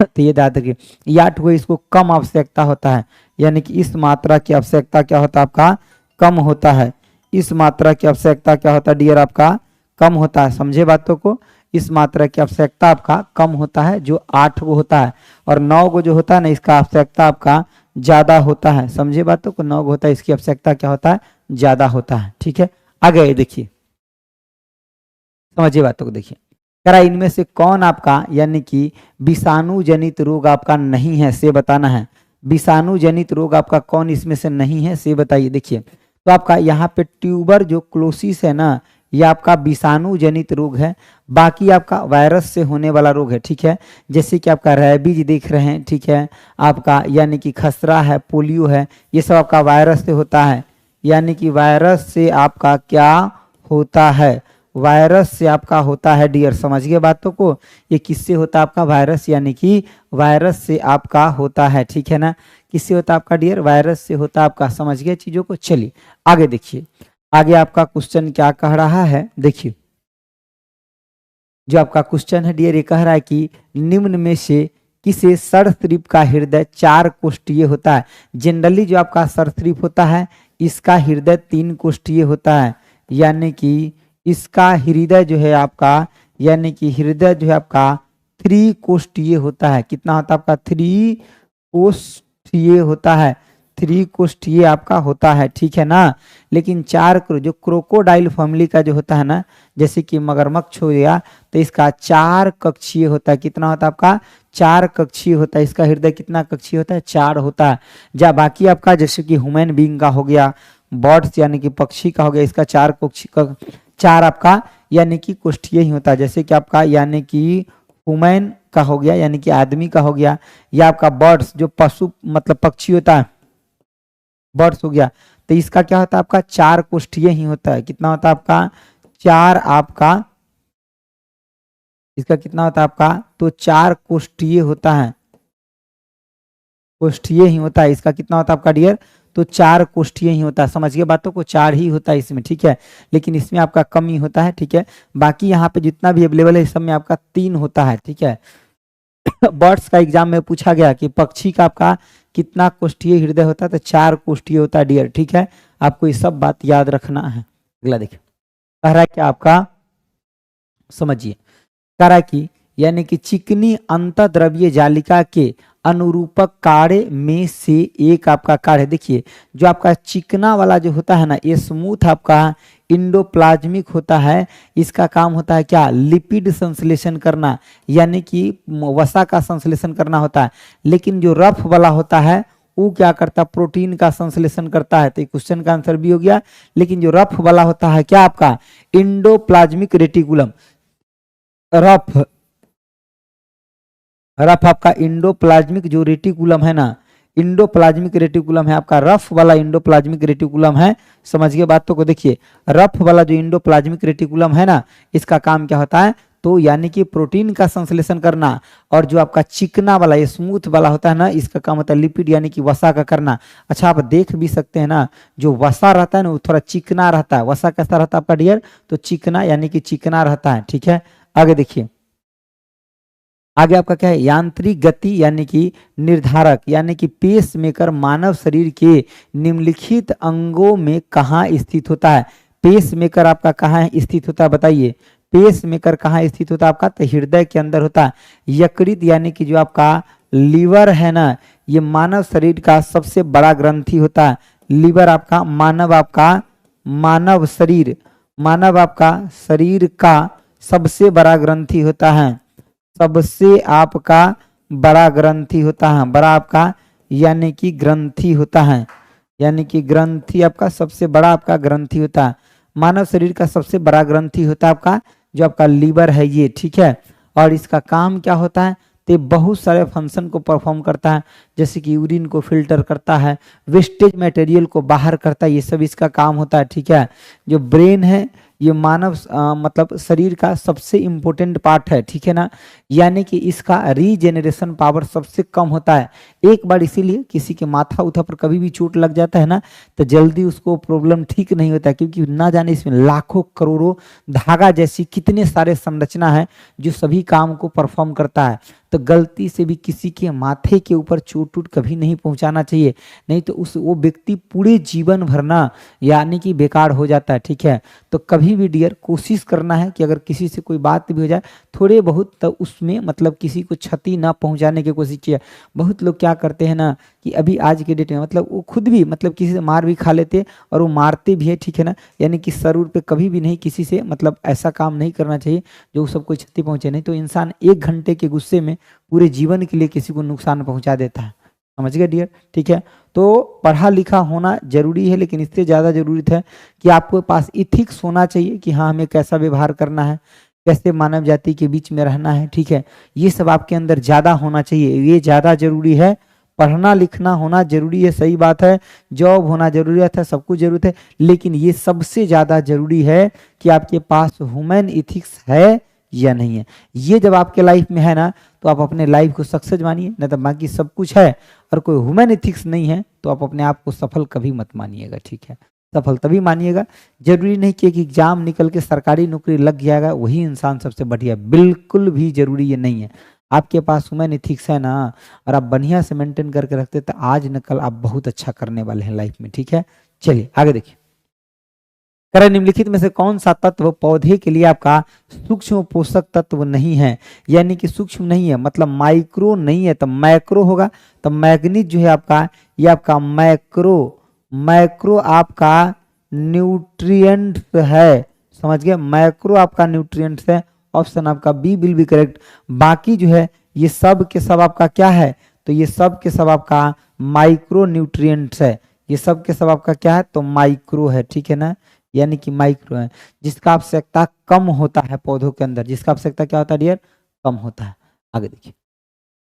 तो ये याद रखिए, या तो इसको कम आवश्यकता होता है, यानी कि इस मात्रा की आवश्यकता क्या होता है आपका, कम होता है। इस मात्रा की आवश्यकता क्या होता है डियर आपका, कम होता है। समझे बातों को, इस मात्रा की आवश्यकता आपका कम होता है, जो 8 गो होता है, और 9 गो जो होता है ना इसका आवश्यकता आपका ज्यादा होता है। समझे बातों को, 9 गो होता है इसकी आवश्यकता क्या होता है, ज्यादा होता है, ठीक है। आगे देखिए, समझिए बातों को, देखिए कह रहा इनमें से कौन आपका यानी कि विषाणु जनित रोग आपका नहीं है, से बताना है। विषाणु जनित रोग आपका कौन इसमें से नहीं है, से बताइए। देखिए तो आपका यहाँ पे ट्यूबर जो क्लोसिस है ना, ये आपका विषाणु जनित रोग है, बाकी आपका वायरस से होने वाला रोग है, ठीक है। जैसे कि आपका रैबीज देख रहे हैं, ठीक है, आपका यानी कि खसरा है, पोलियो है, ये सब आपका वायरस से होता है, यानी कि वायरस से आपका क्या होता है, वायरस से आपका होता है डियर। समझ गए बातों को, ये किससे होता है आपका, वायरस, यानी कि वायरस से आपका होता है, ठीक है ना। किससे होता है आपका डियर, वायरस से होता है आपका। समझ गए चीजों को। चलिए आगे देखिए, आगे आपका क्वेश्चन क्या कह रहा है। देखिए जो आपका क्वेश्चन है डियर, ये कह रहा है कि निम्न में से किसे सरीसृप का हृदय 4 कोष्ठीय होता है। जनरली जो आपका सरीसृप होता है इसका हृदय 3 कोष्ठीय होता है, यानी कि इसका हृदय जो है आपका, यानी कि हृदय जो है आपका 3 कोष्ठीय होता है। कितना होता है आपका, 3 कोष्ठीय होता है, 3 कोष्ठीय आपका होता है, ठीक है ना। लेकिन 4 जो क्रोकोडाइल फैमिली का जो होता है ना, जैसे कि मगरमच्छ हो गया, तो इसका 4 कक्षीय होता है। कितना होता है आपका, 4 कक्षीय होता है। इसका हृदय कितना कक्षीय होता है, 4 होता है। जब बाकी आपका जैसे कि ह्यूमन बीइंग का हो गया, बर्ड्स यानी कि पक्षी का हो गया, इसका 4 आपका यानी कि कोष्ठीय ही होता है। जैसे कि आपका यानी कि ह्यूमन का हो गया, यानी कि आदमी का हो गया, या आपका बर्ड्स जो पशु मतलब पक्षी होता है, बर्ड्स हो गया, तो इसका क्या होता है आपका 4 कोष्ठीय ही होता है। कितना होता है आपका, 4 आपका, इसका कितना होता है आपका, तो 4 कोष्ठीय होता है, कोष्ठीय ही होता है। इसका कितना होता है आपका डियर, तो 4 कोष्ठीय ही होता है। समझ गए बातों को, 4 ही होता है इसमें, ठीक है। लेकिन इसमें आपका कम ही होता है, ठीक है। बाकी यहाँ पे जितना भी अवेलेबल है इस सब में आपका 3 होता है, ठीक है। बर्ड्स का एग्जाम में पूछा गया कि पक्षी का आपका कितना कोष्ठीय हृदय होता है, तो 4 कोष्ठीय होता है डियर, ठीक है। आपको ये सब बात याद रखना है। अगला देखिए, कह रहा है कि आपका समझिए, कह रहा है कि यानी कि चिकनी अंतःद्रव्य जालिका के अनुरूपक कार्य में से एक आपका कार्य है। देखिए जो आपका चिकना वाला जो होता है ना, ये स्मूथ आपका इंडोप्लाज्मिक होता है। इसका काम होता है क्या, लिपिड संश्लेषण करना, यानी कि वसा का संश्लेषण करना होता है। लेकिन जो रफ वाला होता है वो क्या करता है, प्रोटीन का संश्लेषण करता है। तो क्वेश्चन का आंसर भी हो गया। लेकिन जो रफ वाला होता है क्या आपका, इंडोप्लाज्मिक रेटिकुलम, रफ रफ आपका इंडोप्लाज्मिक जो रेटिकुलम है ना, इंडोप्लाज्मिक रेटिकुलम है आपका, रफ वाला इंडोप्लाज्मिक रेटिकुलम है। समझिए बातों को। देखिए रफ वाला जो इंडोप्लाज्मिक रेटिकुलम है ना, इसका काम क्या होता है, तो यानी कि प्रोटीन का संश्लेषण करना। और जो आपका चिकना वाला ये स्मूथ वाला होता है ना, इसका काम होता है लिपिड यानी कि वसा का करना। अच्छा आप देख भी सकते हैं ना, जो वसा रहता है ना वो थोड़ा चिकना रहता है। वसा कैसा रहता है आपका डियर, तो चिकना यानी कि चिकना रहता है। ठीक है, आगे देखिए। आगे आपका क्या है, यांत्रिक गति यानी कि निर्धारक यानी कि पेस मेकर मानव शरीर के निम्नलिखित अंगों में कहाँ स्थित होता है। पेस मेकर आपका कहाँ स्थित होता है, बताइए। पेस मेकर कहाँ स्थित होता है आपका, तो हृदय के अंदर होता है। यकृत यानी कि जो आपका लीवर है ना, ये मानव शरीर का सबसे बड़ा ग्रंथि होता है। लीवर आपका मानव शरीर का सबसे बड़ा ग्रंथि होता है। सबसे आपका बड़ा ग्रंथि होता है, बड़ा आपका यानी कि ग्रंथि होता है, यानी कि ग्रंथि आपका सबसे बड़ा आपका ग्रंथि होता है। मानव शरीर का सबसे बड़ा ग्रंथि होता है आपका जो आपका लीवर है ये। ठीक है, और इसका काम क्या होता है, तो बहुत सारे फंक्शन को परफॉर्म करता है। जैसे कि यूरिन को फिल्टर करता है, वेस्टेज मटेरियल को बाहर करता है, ये सब इसका काम होता है। ठीक है, जो ब्रेन है ये मानव मतलब शरीर का सबसे इम्पोर्टेंट पार्ट है। ठीक है ना, यानी कि इसका रीजेनरेशन पावर सबसे कम होता है। एक बार इसीलिए किसी के माथा उथा पर कभी भी चोट लग जाता है ना, तो जल्दी उसको प्रॉब्लम ठीक नहीं होता है, क्योंकि ना जाने इसमें लाखों करोड़ों धागा जैसी कितने सारे संरचना है जो सभी काम को परफॉर्म करता है। तो गलती से भी किसी के माथे के ऊपर चोट टूट कभी नहीं पहुंचाना चाहिए, नहीं तो वो व्यक्ति पूरे जीवन भर ना यानी कि बेकार हो जाता है। ठीक है, तो कभी भी डियर कोशिश करना है कि अगर किसी से कोई बात भी हो जाए थोड़े बहुत, तो उसमें मतलब किसी को क्षति ना पहुंचाने की कोशिश किया। बहुत लोग क्या करते हैं ना कि अभी आज के डेट में मतलब वो खुद भी मतलब किसी से मार भी खा लेते और वो मारते भी है। ठीक है ना, यानी कि शरीर पे कभी भी नहीं किसी से मतलब ऐसा काम नहीं करना चाहिए जो सबको क्षति पहुंचे, नहीं तो इंसान 1 घंटे के गुस्से में पूरे जीवन के लिए किसी को नुकसान पहुंचा देता है। समझ गए डियर। ठीक है, तो पढ़ा लिखा होना जरूरी है, लेकिन इससे ज़्यादा जरूरत है कि आपके पास इथिक्स होना चाहिए कि हाँ हमें कैसा व्यवहार करना है, कैसे मानव जाति के बीच में रहना है। ठीक है, ये सब आपके अंदर ज़्यादा होना चाहिए, ये ज़्यादा जरूरी है। पढ़ना लिखना होना जरूरी है, सही बात है, जॉब होना जरूरत है, सब कुछ जरूरत है, लेकिन ये सबसे ज़्यादा जरूरी है कि आपके पास ह्यूमन इथिक्स है या नहीं है। ये जब आपके लाइफ में है ना, तो आप अपने लाइफ को सक्सेस मानिए, नहीं तो बाकी सब कुछ है और कोई ह्यूमन एथिक्स नहीं है तो आप अपने आप को सफल कभी मत मानिएगा। ठीक है, सफल तभी मानिएगा। जरूरी नहीं कि एक एग्जाम निकल के सरकारी नौकरी लग जाएगा वही इंसान सबसे बढ़िया, बिल्कुल भी जरूरी ये नहीं है। आपके पास ह्यूमन एथिक्स है ना और आप बढ़िया से मेंटेन करके रखते तो आज न कल आप बहुत अच्छा करने वाले हैं लाइफ में। ठीक है, चलिए आगे देखिए। करें निम्नलिखित में से कौन सा तत्व पौधे के लिए आपका सूक्ष्म पोषक तत्व नहीं है, यानी कि सूक्ष्म नहीं है मतलब माइक्रो नहीं है तो मैक्रो होगा। तो मैग्नीज जो है आपका, ये आपका मैक्रो आपका न्यूट्रिएंट है। समझ गए, मैक्रो आपका न्यूट्रिएंट्स है। ऑप्शन आपका बी विल बी करेक्ट। बाकी जो है ये सब के सब आपका क्या है, तो ये सब के सब आपका माइक्रो न्यूट्रिएंट्स है। ये सब के सब आपका क्या है, तो माइक्रो है। ठीक है ना, यानी कि माइक्रो है, जिसका आवश्यकता कम होता है पौधों के अंदर, जिसका आवश्यकता क्या होता है डियर, कम होता है। आगे देखिए,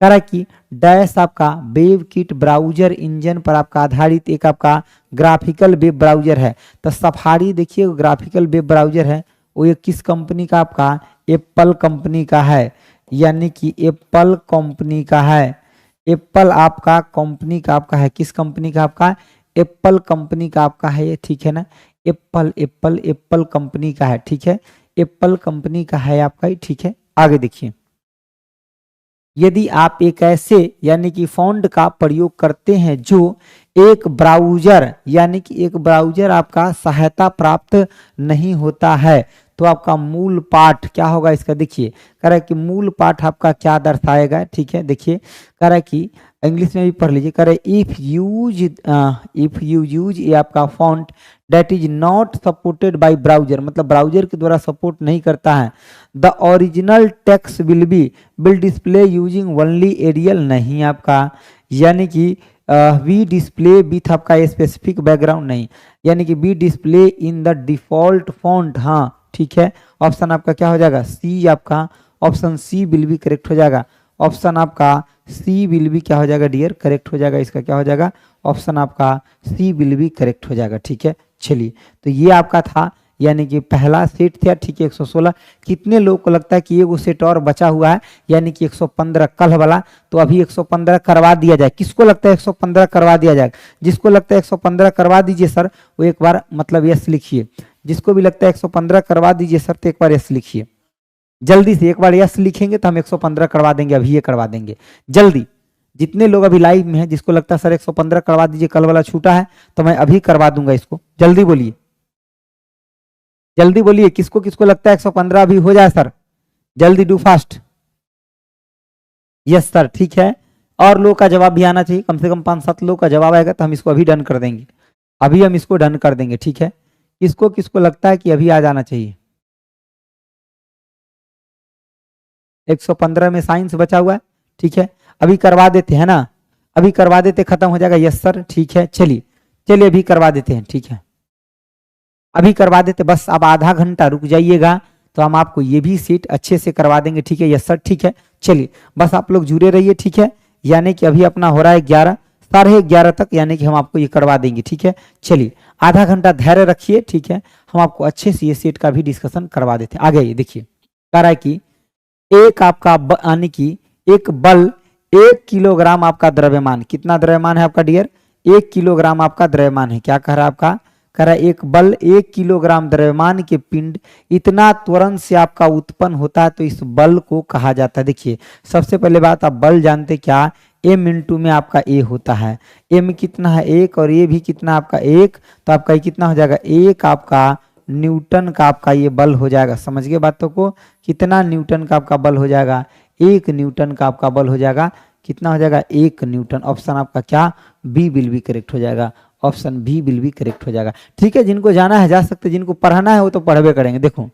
कह रहा है कि डैश आपका वेब किट ब्राउजर इंजन पर आपका आधारित एक आपका ग्राफिकल वेब ब्राउजर है। तो सफारी देखिए ग्राफिकल वेब ब्राउजर है, वो ये किस कंपनी का, आपका एप्पल कंपनी का है, यानी कि एप्पल कंपनी का है। एप्पल आपका कंपनी का आपका है, किस कंपनी का, आपका एप्पल कंपनी का आपका है ये। ठीक है ना, एप्पल कंपनी का है। ठीक है, एप्पल कंपनी का है आपका। ठीक है, आगे देखिए। यदि आप एक ऐसे यानी कि फॉन्ट का प्रयोग करते हैं जो एक ब्राउजर यानी कि एक ब्राउजर आपका सहायता प्राप्त नहीं होता है, तो आपका मूल पाठ क्या होगा इसका, देखिए कह रहा है कि मूल पाठ आपका क्या दर्शाएगा, ठीक है। देखिए कह रहा है कि इंग्लिश में भी पढ़ लीजिए, कह रहा है इफ यू यूज ये आपका font that is not supported by browser, मतलब ब्राउजर के द्वारा सपोर्ट नहीं करता है, the original text will display using only Arial, नहीं आपका यानी कि वी डिस्प्ले विथ आपका स्पेसिफिक बैकग्राउंड, नहीं यानी कि be display in the default font, हाँ ठीक है। ऑप्शन आपका क्या हो जाएगा, सी, आपका option C will be correct हो जाएगा। ऑप्शन आपका सी विल बी क्या हो जाएगा डियर, करेक्ट हो जाएगा। इसका क्या हो जाएगा, ऑप्शन आपका सी विल बी करेक्ट हो जाएगा, ठीक है। चलिए तो ये आपका था यानी कि पहला सेट था, ठीक है 116। कितने लोगों को लगता है कि ये वो सेट और बचा हुआ है यानी कि 115 कल वाला, तो अभी 115 करवा दिया जाए। किसको लगता है 115 करवा दिया जाए, जिसको लगता है 115 करवा दीजिए सर वो एक बार मतलब यस लिखिए। जिसको भी लगता है 115 करवा दीजिए सर तो एक बार यस लिखिए जल्दी से। एक बार यस लिखेंगे तो हम 115 करवा देंगे, अभी ये करवा देंगे जल्दी। जितने लोग अभी लाइव में हैं जिसको लगता है सर 115 करवा दीजिए, कल वाला छूटा है तो मैं अभी करवा दूंगा इसको, जल्दी बोलिए जल्दी बोलिए, किसको किसको लगता है 115 अभी हो जाए सर, जल्दी डू फास्ट। यस सर ठीक है, और लोग का जवाब भी आना चाहिए, कम से कम 5-7 लोग का जवाब आएगा तो हम इसको अभी डन कर देंगे, अभी हम इसको डन कर देंगे, ठीक है। किसको किसको लगता है कि अभी आ जाना चाहिए, 115 में साइंस बचा हुआ है, ठीक है अभी करवा देते हैं ना, अभी करवा देते खत्म हो जाएगा। यस सर ठीक है, चलिए चलिए अभी करवा देते हैं, ठीक है अभी करवा देते, बस अब आधा घंटा रुक जाइएगा तो हम आपको ये भी सीट अच्छे से करवा देंगे, ठीक है। यस सर ठीक है, चलिए बस आप लोग जुड़े रहिए, ठीक है। यानी कि अभी अपना हो रहा है 11, 11:30 तक, यानी कि हम आपको ये करवा देंगे, ठीक है। चलिए आधा घंटा धैर्य रखिए, ठीक है, हम आपको अच्छे से ये सेट का भी डिस्कशन करवा देते हैं। आगे ये देखिए कह रहा है कि एक आपका यानी कि एक बल 1 किलोग्राम आपका द्रव्यमान, कितना द्रव्यमान है आपका डियर, 1 किलोग्राम आपका द्रव्यमान है। क्या कह रहा है आपका, कह रहा है एक बल 1 किलोग्राम द्रव्यमान के पिंड इतना त्वरण से आपका उत्पन्न होता है तो इस बल को कहा जाता है। देखिए सबसे पहले बात, आप बल जानते क्या, m इंटू में आपका a होता है, m कितना है 1 और a भी कितना आपका 1, तो आपका ये कितना हो जाएगा 1 आपका न्यूटन का आपका ये बल हो जाएगा। समझ गए बातों को, कितना न्यूटन का आपका बल हो जाएगा, 1 न्यूटन का आपका बल हो जाएगा, कितना हो जाएगा 1 न्यूटन। ऑप्शन आपका क्या, बी विल बी करेक्ट हो जाएगा, option B will be correct हो जाएगा, ठीक है। जिनको जाना है जा सकते, जिनको पढ़ना है वो तो पढ़वे करेंगे। देखो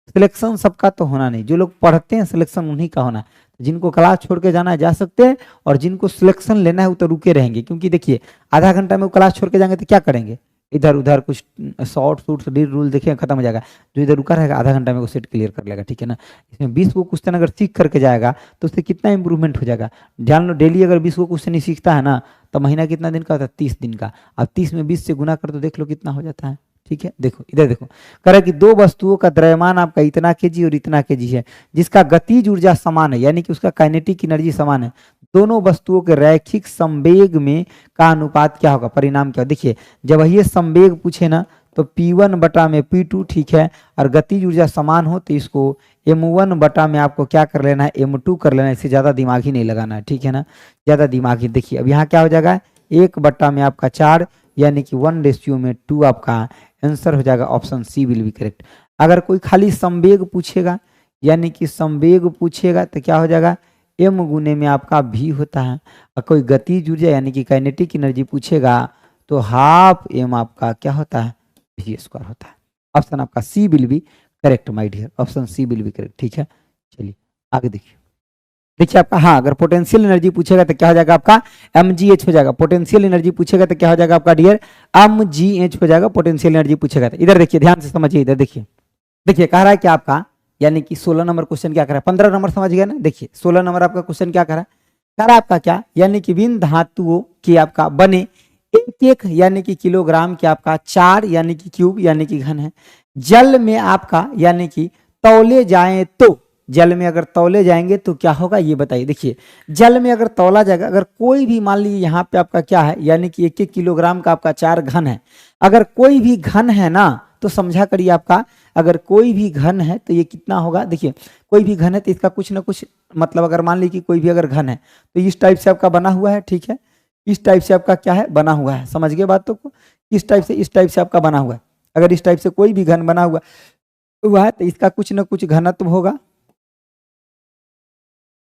सिलेक्शन सबका तो होना नहीं, जो लोग पढ़ते हैं सिलेक्शन उन्हीं का होना है। जिनको क्लास छोड़ के जाना है जा सकते हैं, और जिनको सिलेक्शन लेना है वो तो रुके रहेंगे, क्योंकि देखिए आधा घंटा में वो क्लास छोड़ के जाएंगे तो क्या करेंगे, इधर उधर कुछ शॉर्ट शूट ड्रिल रूल देखें खत्म हो जाएगा। जो इधर रुका रहेगा आधा घंटा में वो सेट क्लियर कर लेगा, ठीक है ना। इसमें 20 को क्वेश्चन अगर सीख करके जाएगा तो उससे कितना इंप्रूवमेंट हो जाएगा। ध्यान लो, डेली अगर 20 को क्वेश्चन ही सीखता है ना तो महीना कितना दिन का होता है, 30 दिन का। अब 30 में 20 से गुना कर तो देख लो कितना हो जाता है, ठीक है। देखो इधर देखो, कह रहा है कि दो वस्तुओं का द्रव्यमान आपका इतना केजी और इतना केजी है, जिसका गतिज ऊर्जा समान है, यानी कि उसका काइनेटिक एनर्जी समान है। दोनों वस्तुओं के रैखिक संवेग में का अनुपात क्या होगा, परिणाम क्या। देखिए जब ये संवेग पूछे ना तो P1 बटा में P2, ठीक है, और गतिज ऊर्जा समान हो तो इसको M1 बटा में आपको क्या कर लेना है, M2 कर लेना है। इससे ज्यादा दिमाग ही नहीं लगाना है, ठीक है ना, ज्यादा दिमाग ही। देखिए अब यहाँ क्या हो जाएगा, 1 बटा में आपका 4, यानी कि 1:2 आपका आंसर हो जाएगा, option C will be correct. अगर कोई खाली संवेग पूछेगा, यानी कि संवेग पूछेगा तो क्या हो जाएगा, m गुने में आपका v होता है। और कोई गतिज ऊर्जा यानी कि काइनेटिक एनर्जी पूछेगा तो हाफ m आपका क्या होता है, v स्क्वायर होता है। ऑप्शन आपका C will be correct my dear, option C will be correct, ठीक है। चलिए आगे देखिए, देखिए आपका, हाँ अगर पोटेंशियल एनर्जी पूछेगा तो क्या हो जाएगा आपका mgh हो जाएगा। पोटेंशियल एनर्जी पूछेगा तो क्या हो जाएगा आपका डियर, mgh हो जाएगा। पोटेंशियल एनर्जी पूछेगा तो इधर देखिए, ध्यान से समझिए, इधर देखिए, देखिए कह रहा है कि आपका यानी कि 16 नंबर क्वेश्चन क्या कर रहा है, 15 नंबर समझ गया ना। देखिए 16 नंबर आपका क्वेश्चन क्या कर रहा है, कह रहा है आपका क्या, यानी कि विभिन्न धातुओं के आपका बने एक यानी कि किलोग्राम के आपका 4 यानी कि क्यूब यानी कि घन है, जल में आपका यानी कि तौले जाए तो, जल में अगर तौले जाएंगे तो क्या होगा ये बताइए। देखिए जल में अगर तौला जाएगा, अगर कोई भी मान लीजिए यहाँ पे आपका क्या है, यानी कि 1-1 किलोग्राम का आपका 4 घन है, अगर कोई भी घन है ना तो समझा करिए आपका, अगर कोई भी घन है तो ये कितना होगा। देखिए कोई भी घन है तो इसका कुछ ना कुछ मतलब, अगर मान लीजिए कि कोई भी अगर घन है तो इस टाइप से आपका बना हुआ है, ठीक है, इस टाइप से आपका क्या है बना हुआ है, समझ गए बातों को, इस टाइप से आपका बना हुआ है। अगर इस टाइप से कोई भी घन बना हुआ हुआ है तो इसका कुछ ना कुछ घनत्व होगा,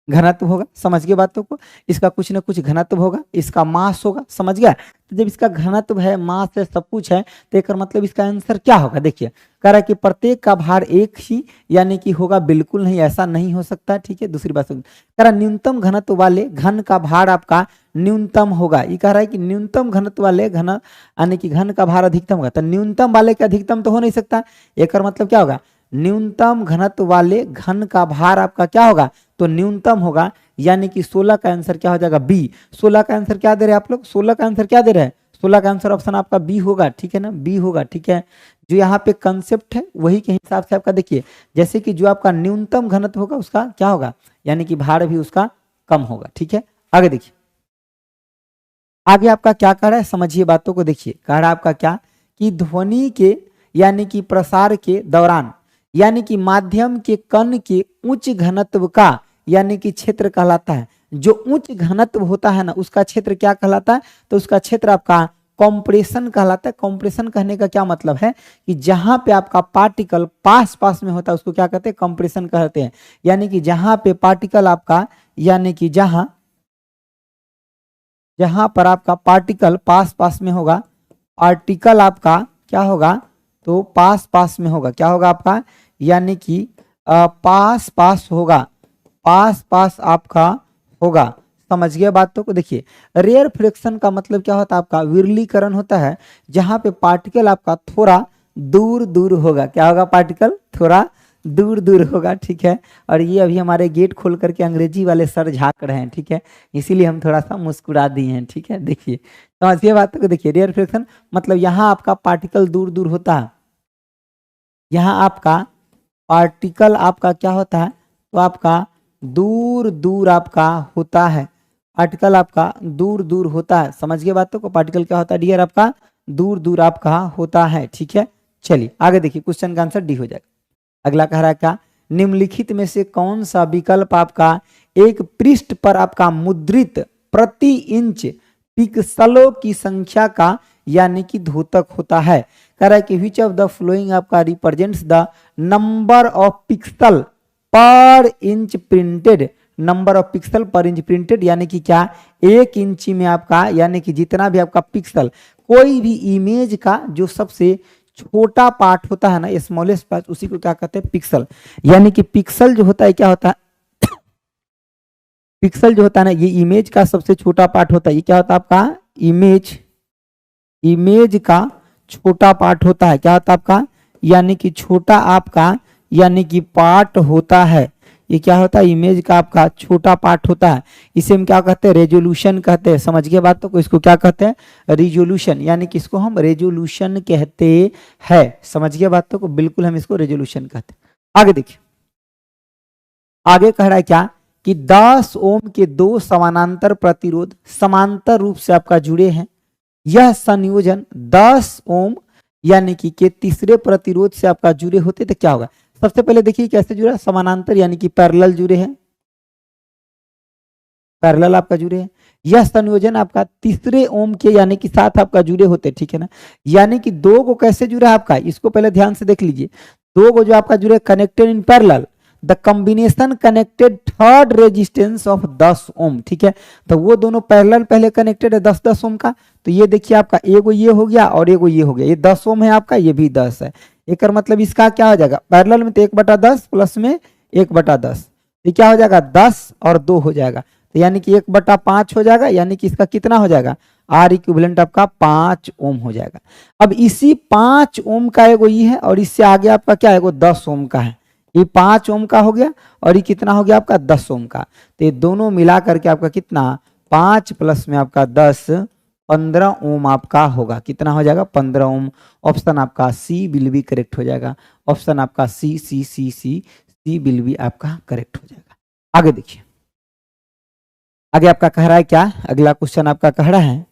घनत्व होगा, समझ गए बातों को। इसका कुछ ना कुछ घनत्व होगा, इसका मास होगा, समझ गया। तो जब इसका घनत्व है, मास है, सब कुछ है, तो एक मतलब इसका आंसर क्या होगा, देखिए कह रहा है कि प्रत्येक का भार एक ही यानी कि होगा, बिल्कुल नहीं, ऐसा नहीं हो सकता। ठीक है, दूसरी बात कह रहा है न्यूनतम घनत्व वाले घन का भार आपका न्यूनतम होगा। ये कह रहा है कि न्यूनतम घनत्व वाले घन यानी कि घन का भार अधिकतम होगा, तो न्यूनतम वाले का अधिकतम तो हो नहीं सकता। एक मतलब क्या होगा, न्यूनतम घनत्व वाले घन का भार आपका क्या होगा, तो न्यूनतम होगा, यानी कि 16 का आंसर क्या हो जाएगा, बी। 16 का आंसर क्या दे रहे हैं आप लोग, 16 का आंसर क्या दे रहे हैं, 16 का आंसर ऑप्शन आपका बी होगा। ठीक है ना, बी होगा। ठीक है, जो यहाँ पे कंसेप्ट है वही के हिसाब से आपका देखिए, जैसे कि जो आपका न्यूनतम घनत्व होगा उसका क्या होगा, यानी कि भार भी उसका कम होगा। ठीक है, आगे देखिए, आगे आपका क्या कह रहा है, समझिए बातों को, देखिए कह रहा है आपका क्या, कि ध्वनि के यानी कि प्रसार के दौरान यानी कि माध्यम के कण के उच्च घनत्व का यानी कि क्षेत्र कहलाता है। जो उच्च घनत्व होता है ना उसका क्षेत्र क्या कहलाता है, तो उसका क्षेत्र आपका कॉम्प्रेशन कहलाता है। कॉम्प्रेशन कहने का क्या मतलब है कि जहां पे आपका पार्टिकल पास पास में होता है उसको क्या कहते हैं, कॉम्प्रेशन कहते हैं। यानी कि जहां पे पार्टिकल आपका यानी कि जहां जहां पर आपका पार्टिकल पास पास में होगा, पार्टिकल आपका क्या होगा, तो पास पास में होगा, क्या होगा आपका, यानी कि पास पास होगा, पास पास आपका होगा। समझ गए बातों को। देखिए रेयर फ्रैक्शन का मतलब क्या होता है, आपका विरलीकरण होता है, जहां पे पार्टिकल आपका थोड़ा दूर दूर होगा। क्या होगा, पार्टिकल थोड़ा दूर दूर होगा। ठीक है, और ये अभी हमारे गेट खोल करके अंग्रेजी वाले सर झांक रहे हैं। ठीक है, इसीलिए हम थोड़ा सा मुस्कुरा दिए हैं। ठीक है, देखिए समझिए बातों को। देखिए रेयर फ्रैक्शन मतलब यहाँ आपका पार्टिकल दूर दूर होता है, यहाँ आपका पार्टिकल आपका क्या होता है, तो आपका दूर दूर आपका होता है, पार्टिकल आपका दूर दूर होता है। समझ गए बातों को, पार्टिकल क्या होता है डियर, आपका दूर दूर आपका होता है। ठीक है, चलिए आगे देखिए, क्वेश्चन का आंसर डी हो जाएगा। अगला कह रहा है क्या, निम्नलिखित में से कौन सा विकल्प आपका एक पृष्ठ पर आपका मुद्रित प्रति इंच पिक्सलों की संख्या का यानी कि द्योतक होता है। कह रहा है कि विच ऑफ द फ्लोइंग आपका represents the number of pixel per inch printed, number of pixel per inch printed यानी कि क्या, एक इंची में आपका यानी कि जितना भी आपका पिक्सल, कोई भी इमेज का जो सबसे छोटा पार्ट होता है ना, स्मॉलेस्ट पार्ट, उसी को क्या कहते हैं, पिक्सल। यानी कि पिक्सल जो होता है क्या होता है, पिक्सल जो होता है ना, ये इमेज का सबसे छोटा पार्ट होता है। ये क्या होता है आपका, इमेज, इमेज का छोटा पार्ट होता है। क्या होता है आपका, यानी कि छोटा आपका यानी कि पार्ट होता है। ये क्या होता है, इमेज का आपका छोटा पार्ट होता है। इसे हम क्या कहते हैं, रेजोल्यूशन कहते हैं। समझ गए बातों को, इसको क्या कहते हैं, रिजोल्यूशन, यानी कि इसको हम रेजोल्यूशन कहते हैं। समझ गए बातों को, बिल्कुल हम इसको रेजोल्यूशन कहते हैं। आगे देखिए, आगे कह रहा है क्या, कि 10 ओम के दो समानांतर प्रतिरोध समांतर रूप से आपका जुड़े हैं। यह संयोजन 10 ओम यानी कि के तीसरे प्रतिरोध से आपका जुड़े होते तो क्या होगा। सबसे पहले देखिए कैसे जुड़ा, समानांतर यानी कि पैरेलल जुड़े हैं, पैरेलल आपका जुड़े हैं। यह संयोजन आपका तीसरे ओम के यानी कि साथ आपका जुड़े होते, ठीक है ना। यानी कि दो को कैसे जुड़ा है आपका, इसको पहले ध्यान से देख लीजिए। दो को जो आपका जुड़े connected in parallel, the combination connected third resistance of 10 ओम। ठीक है, तो वो दोनों पैरेलल पहले कनेक्टेड है 10-10 ओम का। तो ये देखिए आपका एगो ये हो गया और एगो ये हो गया, ये 10 ओम है आपका, ये भी 10 है। एक मतलब इसका क्या हो जाएगा, पैरेलल में तो 1/10 प्लस में 1/10, ये क्या हो जाएगा 10 और 2 हो जाएगा, तो यानी कि 1/5 हो जाएगा। यानी कि इसका कितना हो जाएगा, आर इक्विवेलेंट आपका 5 ओम हो जाएगा। अब इसी 5 ओम का एगो ये है और इससे आगे आपका क्या है, एगो 10 ओम का है। ये 5 ओम का हो गया और ये कितना हो गया आपका 10 ओम का। तो ये दोनों मिला करके आपका कितना, 5 प्लस में आपका 10, 15 ओम आपका होगा। कितना हो जाएगा, 15 ओम। ऑप्शन आपका सी विल बी करेक्ट हो जाएगा। ऑप्शन आपका सी सी सी सी सी विल बी आपका करेक्ट हो जाएगा। आगे देखिए, आगे आपका कह रहा है क्या, अगला क्वेश्चन आपका कह रहा है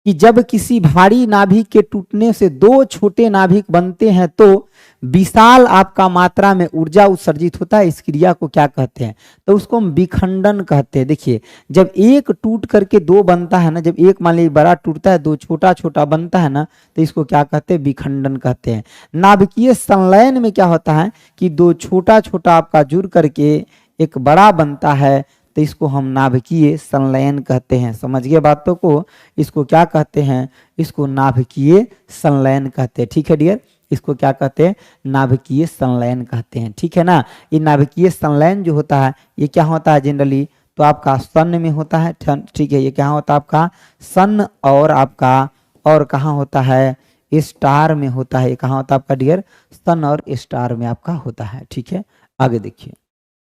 कि जब किसी भारी नाभिक के टूटने से दो छोटे नाभिक बनते हैं तो विशाल आपका मात्रा में ऊर्जा उत्सर्जित होता है। इस क्रिया को क्या कहते हैं? तो उसको हम विखंडन कहते हैं। देखिए, जब एक टूट करके दो बनता है ना, जब एक मान लीजिए बड़ा टूटता है, दो छोटा छोटा बनता है ना, तो इसको क्या कहते हैं? विखंडन कहते हैं। नाभिकीय संलयन में क्या होता है कि दो छोटा छोटा आपका जुड़ करके एक बड़ा बनता है, तो इसको हम नाभिकीय संलयन कहते हैं। समझ गए बातों को? इसको क्या कहते हैं? इसको नाभिकीय संलयन कहते हैं। ठीक है डियर, इसको क्या कहते हैं? नाभिकीय संलयन कहते हैं। ठीक है ना। ये नाभिकीय संलयन जो होता है ये क्या होता है जनरली? तो आपका सन में होता है। ठीक है, ये क्या होता है आपका? सन, और आपका और कहाँ होता है? स्टार में होता है। ये कहाँ होता है आपका डियर? सन और स्टार में आपका होता है। ठीक है, आगे देखिए,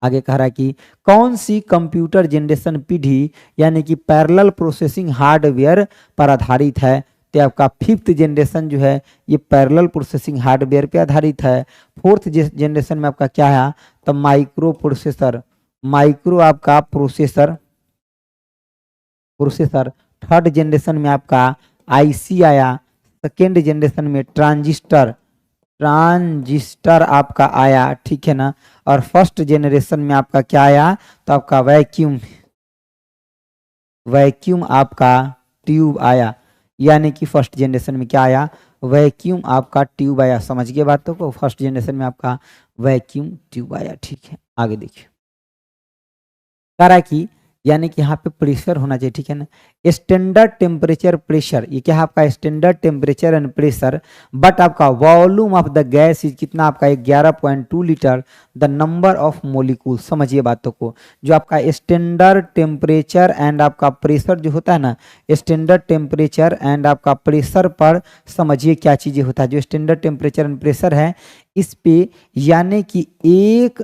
आगे कह रहा है कि कौन सी कंप्यूटर जनरेशन पीढ़ी यानी कि पैरेलल प्रोसेसिंग हार्डवेयर पर आधारित है? तो आपका फिफ्थ जनरेशन जो है ये पैरेलल प्रोसेसिंग हार्डवेयर पे आधारित है। फोर्थ जनरेशन में आपका क्या है? तो माइक्रो प्रोसेसर, माइक्रो आपका प्रोसेसर प्रोसेसर। थर्ड जनरेशन में आपका आईसी आया। सेकेंड जनरेशन में ट्रांजिस्टर ट्रांजिस्टर आपका आया। ठीक है ना। और फर्स्ट जनरेशन में आपका क्या आया? तो आपका वैक्यूम वैक्यूम आपका ट्यूब आया। यानी कि फर्स्ट जनरेशन में क्या आया? वैक्यूम आपका ट्यूब आया। समझ गए बातों को? फर्स्ट जनरेशन में आपका वैक्यूम ट्यूब आया। ठीक है, आगे देखिए, कह रहा है कि यानी कि यहाँ पे प्रेशर होना चाहिए। ठीक है ना। स्टैंडर्ड टेम्परेचर प्रेशर, ये क्या है आपका? Standard temperature and pressure, but आपका volume of the gas is कितना आपका? 11.2 litre. The number of molecule, समझिए बातों को, जो आपका स्टैंडर्ड टेम्परेचर एंड आपका प्रेशर जो होता है ना, स्टैंडर्ड टेम्परेचर एंड आपका प्रेशर पर समझिए क्या चीजें होता है। जो स्टैंडर्ड टेम्परेचर एंड प्रेशर है इस पे यानी कि एक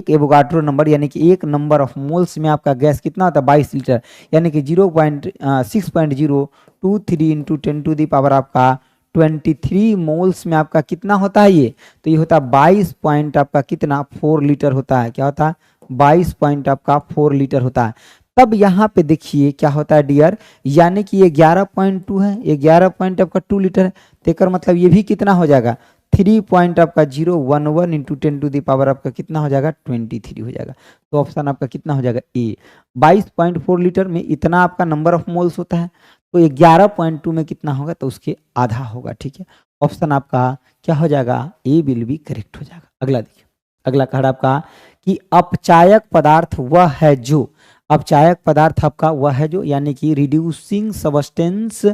एवोगाड्रो नंबर यानी कि एक नंबर ऑफ मोल्स में आपका गैस कितना होता है? 22 लीटर। यानी कि 0.6.023 इंटू 10⁻³ आपका 23 मोल्स में आपका कितना होता है ये? तो ये होता है 22 पॉइंट आपका कितना? 4 लीटर होता है। क्या होता है? 22 पॉइंट आपका 4 लीटर होता है। तब यहाँ पे देखिए क्या होता है डियर, यानी कि ये 11.2 है, ये 11 पॉइंट आपका 2 लीटर है। तेकर मतलब ये भी कितना हो जाएगा? 3 पॉइंट आपका 011 इंटू 10⁻³ आपका कितना हो जाएगा? 23 हो जाएगा। तो ऑप्शन आपका कितना हो जाएगा? ए। 22.4 लीटर में इतना आपका नंबर ऑफ मोल्स होता है, तो 11.2 में कितना होगा? तो उसके आधा होगा। ठीक है, ऑप्शन आपका क्या हो जाएगा? ए विल बी करेक्ट हो जाएगा। अगला देखिए, अगला कहा आपका कि अपचायक पदार्थ वह है जो, अपचायक पदार्थ आपका वह है जो, यानी कि रिड्यूसिंग सबस्टेंस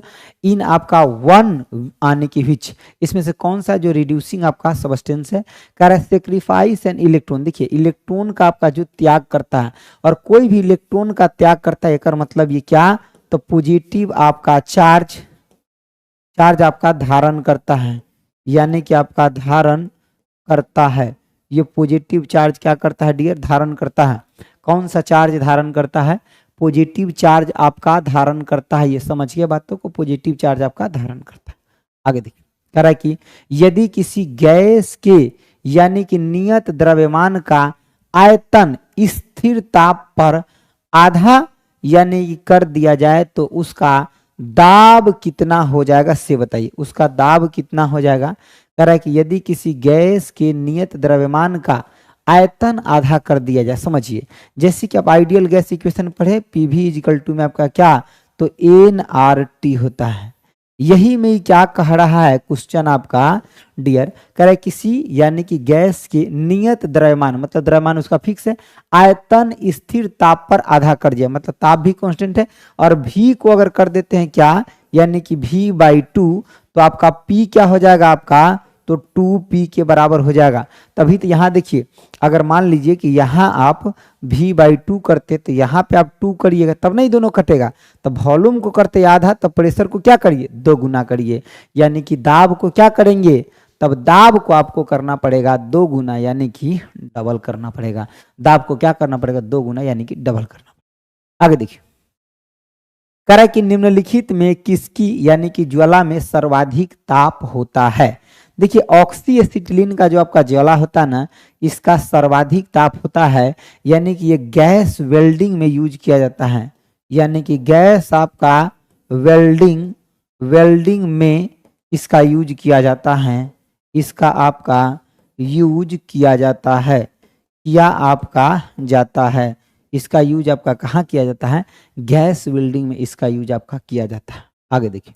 इन आपका वन आने की विच, इसमें से कौन सा जो रिड्यूसिंग आपका सबस्टेंस है? कह रहा है सेक्रीफाइस एन इलेक्ट्रॉन। देखिए, इलेक्ट्रॉन का आपका जो त्याग करता है, और कोई भी इलेक्ट्रॉन का त्याग करता है, एक मतलब ये क्या? तो पॉजिटिव आपका चार्ज आपका धारण करता है, यानी कि आपका धारण करता है। ये पॉजिटिव चार्ज क्या करता है डियर? धारण करता है। कौन सा चार्ज धारण करता है? पॉजिटिव चार्ज आपका धारण करता है। ये समझिए बातों को, पॉजिटिव चार्ज आपका धारण करता है। आगे देखिए, कह रहा है कि यदि किसी गैस के यानी कि नियत द्रव्यमान का आयतन स्थिर ताप पर आधा यानी कि कर दिया जाए तो उसका दाब कितना हो जाएगा? से बताइए, उसका दाब कितना हो जाएगा? कह रहा है कि यदि किसी गैस के नियत द्रव्यमान का आयतन आधा कर दिया जाए, समझिए जैसे कि आप आइडियल गैस इक्वेशन पढ़े, पीवी इजिकल टू में आपका क्या? तो nRT होता है। यही में क्या कह रहा है क्वेश्चन आपका डियर? कह रहा है किसी यानी कि गैस के नियत द्रव्यमान, मतलब द्रव्यमान उसका फिक्स है, आयतन स्थिर ताप पर आधा कर दिया, मतलब ताप भी कांस्टेंट है, और v को अगर कर देते हैं क्या? यानी कि v/2, तो आपका p क्या हो जाएगा आपका? तो 2p के बराबर हो जाएगा। तभी तो यहाँ देखिए, अगर मान लीजिए कि यहाँ आप v/2 करते तो यहाँ पे आप 2 करिएगा, तब नहीं दोनों कटेगा। तब वॉल्यूम को करते आधा, तब प्रेशर को क्या करिए? 2 गुना करिए। यानी कि दाब को क्या करेंगे? तब दाब को आपको करना पड़ेगा 2 गुना, यानी कि डबल करना पड़ेगा। दाब को क्या करना पड़ेगा? 2 गुना, यानी कि डबल करना। आगे देखिए, कह रहा है कि निम्नलिखित में किसकी यानी कि ज्वाला में सर्वाधिक ताप होता है? देखिए, ऑक्सी एसिटिलीन का जो आपका ज्वाला होता है ना, इसका सर्वाधिक ताप होता है, यानी कि ये गैस वेल्डिंग में यूज किया जाता है। यानी कि गैस आपका वेल्डिंग वेल्डिंग में इसका यूज किया जाता है, इसका आपका यूज किया जाता है, किया आपका जाता है। इसका यूज आपका कहाँ किया जाता है? गैस वेल्डिंग में इसका यूज आपका किया जाता है। आगे देखिए,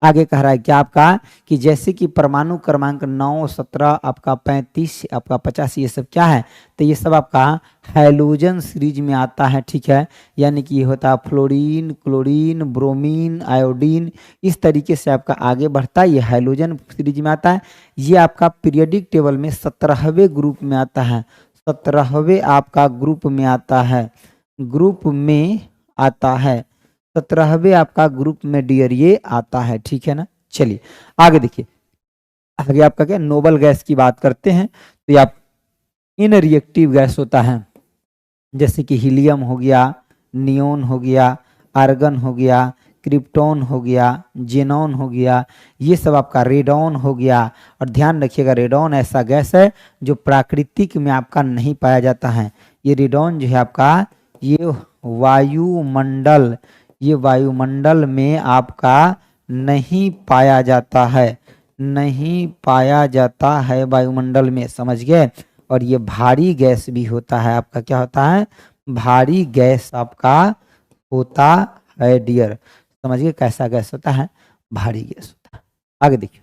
आगे कह रहा है क्या आपका कि जैसे कि परमाणु क्रमांक 9, 17, आपका 35, आपका 50, ये सब क्या है? तो ये सब आपका हैलोजन सीरीज में आता है, ठीक है। यानी कि ये होता है फ्लोरीन, क्लोरीन, ब्रोमीन, आयोडीन, इस तरीके से आपका आगे बढ़ता है, ये हैलोजन सीरीज में आता है। ये आपका पीरियडिक टेबल में 17वें ग्रुप में आता है, 17वें आपका ग्रुप में आता है, ग्रुप में आता है, 17वें आपका ग्रुप में डियर ये आता है, ठीक है ना। चलिए आगे देखिए, आगे आपका क्या नोबल गैस की बात करते हैं। तो ये आप इन रिएक्टिव गैस होता है, जैसे कि हीलियम हो गया, नियोन हो गया, आर्गन हो गया, क्रिप्टॉन हो गया, जेनॉन हो गया, ये सब आपका रेडॉन हो गया। और ध्यान रखिएगा, रेडॉन ऐसा गैस है जो प्राकृतिक में आपका नहीं पाया जाता है। ये रेडॉन जो है आपका, ये वायुमंडल, ये वायुमंडल में आपका नहीं पाया जाता है, नहीं पाया जाता है वायुमंडल में, समझ गए। और ये भारी गैस भी होता है आपका, क्या होता है? भारी गैस आपका होता है डियर, समझिए कैसा गैस होता है? भारी गैस होता है। आगे देखिए,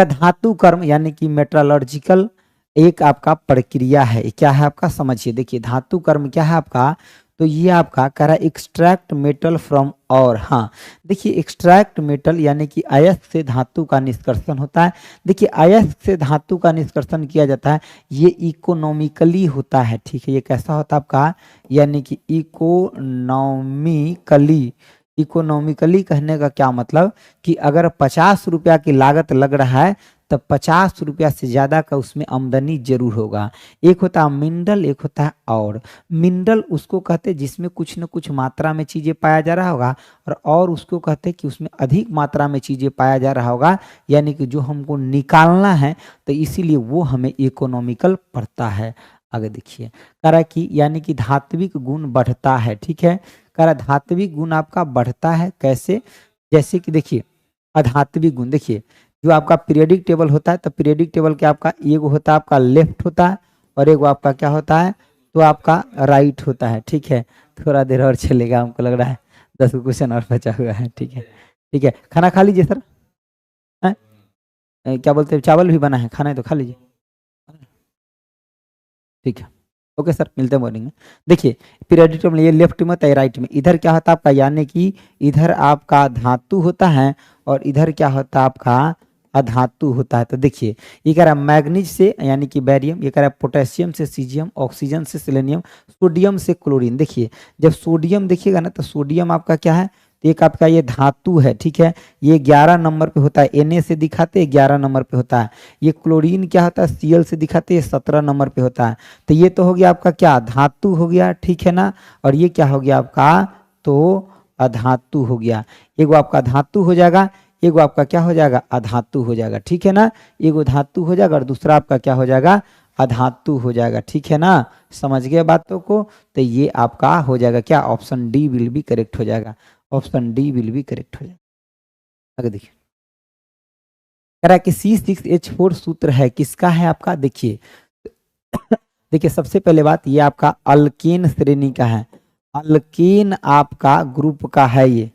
धातु कर्म यानी कि मेट्रोलॉजिकल एक आपका प्रक्रिया है, क्या है आपका? समझिए, देखिए धातु कर्म क्या है आपका? तो ये आपका कह रहा है एक्सट्रैक्ट मेटल फ्रॉम और, हाँ देखिए एक्सट्रैक्ट मेटल यानी कि अयस्क से धातु का निष्कर्षण होता है। देखिए अयस्क से धातु का निष्कर्षण किया जाता है, ये इकोनॉमिकली होता है, ठीक है। ये कैसा होता है आपका? यानी कि इकोनॉमिकली, इकोनॉमिकली कहने का क्या मतलब कि अगर 50 रुपया की लागत लग रहा है तब 50 रुपया से ज़्यादा का उसमें आमदनी जरूर होगा। एक होता है मिनरल, एक होता है और। मिनरल उसको कहते हैं जिसमें कुछ न कुछ मात्रा में चीज़ें पाया जा रहा होगा, और उसको कहते हैं कि उसमें अधिक मात्रा में चीज़ें पाया जा रहा होगा, यानी कि जो हमको निकालना है, तो इसीलिए वो हमें इकोनॉमिकल पड़ता है। आगे देखिए, कह रहा है कि यानी कि धात्विक गुण बढ़ता है, ठीक है। कह रहा धात्विक गुण आपका बढ़ता है कैसे? जैसे कि देखिए अधात्विक गुण, देखिए जो आपका पीरियडिक टेबल होता है, तो पीरियडिक टेबल क्या आपका एगो होता है आपका लेफ्ट होता है, और एगो आपका क्या होता है? तो आपका राइट होता है, ठीक है। थोड़ा देर और चलेगा, हमको लग रहा है 10 क्वेश्चन और बचा हुआ है, ठीक है। ठीक है, खाना खा लीजिए सर, है? क्या बोलते हैं, चावल भी बना है, खाना है तो खा लीजिए, ठीक है। ओके सर, मिलते हैं मॉर्निंग में। देखिए पीरियडिक टेबल ये लेफ्ट में होता है, राइट में, इधर क्या होता है आपका? यानी कि इधर आपका धातु होता है और इधर क्या होता है आपका? अधातु होता है। तो देखिए ये कह रहा है मैग्नीज से यानी कि बैरियम, ये कह रहा है पोटेशियम से सीजियम, ऑक्सीजन से सेलेनियम, सोडियम से क्लोरीन। देखिए जब सोडियम देखिएगा ना, तो सोडियम आपका क्या है? तो एक आपका ये धातु है, ठीक है। ये 11 नंबर पे होता है, Na से दिखाते हैं 11 नंबर पे होता है। ये क्लोरीन क्या होता है? Cl से दिखाते हैं 17 नंबर पे होता है। तो ये तो हो गया आपका क्या? धातु हो गया, ठीक है ना। और ये क्या हो गया आपका? तो अधातु हो गया। एगो आपका धातु हो जाएगा, एगो आपका क्या हो जाएगा? अधातु हो जाएगा, ठीक है ना। एगो धातु हो जाएगा और दूसरा आपका क्या हो जाएगा? अधातु हो जाएगा, ठीक है ना। समझ गए बातों को? तो ये आपका हो जाएगा क्या? Option D will be correct हो जाएगा, option D will be correct हो जाएगा। आगे देखिए, कह रहा है कि C6H4 सूत्र है किसका है आपका? देखिए देखिए सबसे पहले बात, ये आपका अल्केन श्रेणी का है, अल्केन आपका ग्रुप का है, ये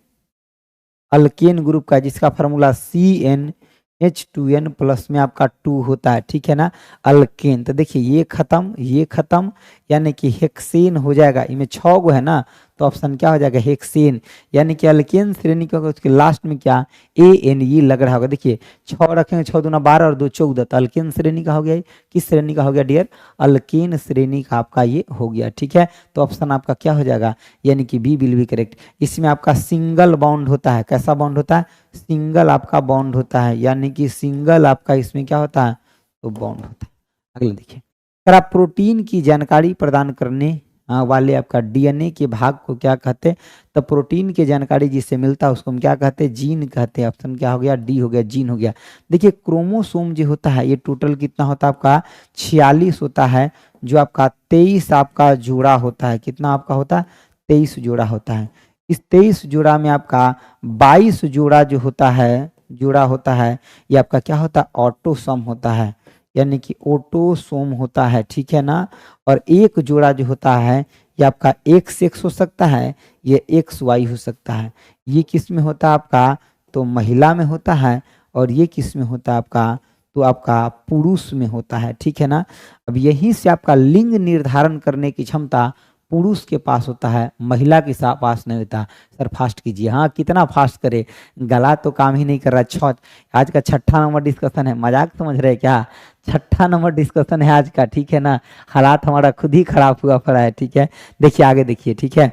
अल्केन ग्रुप का, जिसका फार्मूला CnH2n प्लस में आपका 2 होता है, ठीक है ना। अल्केन, तो देखिए ये खत्म, ये खत्म, यानी कि हेक्सेन हो जाएगा। इनमें 6 गो है ना, तो ऑप्शन क्या हो जाएगा? हेक्सेन। यानी कि अल्केन श्रेणी का उसके लास्ट में क्या ANE लग रहा होगा। देखिए 6 रखेंगे, 6 दूना 12 और 2 14, तो अल्केन श्रेणी का हो गया। किस श्रेणी का हो गया डियर? अल्केन श्रेणी का आपका ये हो गया, ठीक है। तो ऑप्शन आपका क्या हो जाएगा? यानी कि बी विल बी करेक्ट। इसमें आपका सिंगल बॉन्ड होता है, कैसा बॉन्ड होता है? सिंगल आपका बॉन्ड होता है, यानी कि सिंगल आपका इसमें क्या होता है? तो बॉन्ड होता है। अगले देखिए, अगर आप प्रोटीन की जानकारी प्रदान करने वाले आपका DNA के भाग को क्या कहते हैं? तो प्रोटीन की जानकारी जिससे मिलता है उसको हम क्या कहते हैं? जीन कहते हैं। ऑप्शन क्या हो गया? डी हो गया, जीन हो गया। देखिए क्रोमोसोम जो होता है, ये टोटल कितना होता है आपका? 46 होता है, जो आपका 23 आपका जोड़ा होता है। कितना आपका होता है? 23 जोड़ा होता है। इस 23 जोड़ा में आपका 22 जोड़ा जो होता है, जोड़ा होता है, ये आपका क्या होता है, ऑटोसोम होता है, यानी कि ऑटोसोम होता है, ठीक है ना। और एक जोड़ा जो होता है ये आपका एक्स एक्स हो सकता है, ये एक्स वाई हो सकता है। ये किस में होता है आपका, तो महिला में होता है, और ये किस में होता है आपका, तो आपका पुरुष में होता है, ठीक है ना। अब यहीं से आपका लिंग निर्धारण करने की क्षमता पुरुष के पास होता है, महिला के पास नहीं होता। सर फास्ट कीजिए, हाँ कितना फास्ट करे, गला तो काम ही नहीं कर रहा। आज का 6ठा नंबर डिस्कशन है, मजाक समझ रहे हैं क्या, 6ठा नंबर डिस्कशन है आज का, ठीक है ना। हालात हमारा खुद ही खराब हुआ पड़ा है, ठीक है। देखिए आगे देखिए, ठीक है।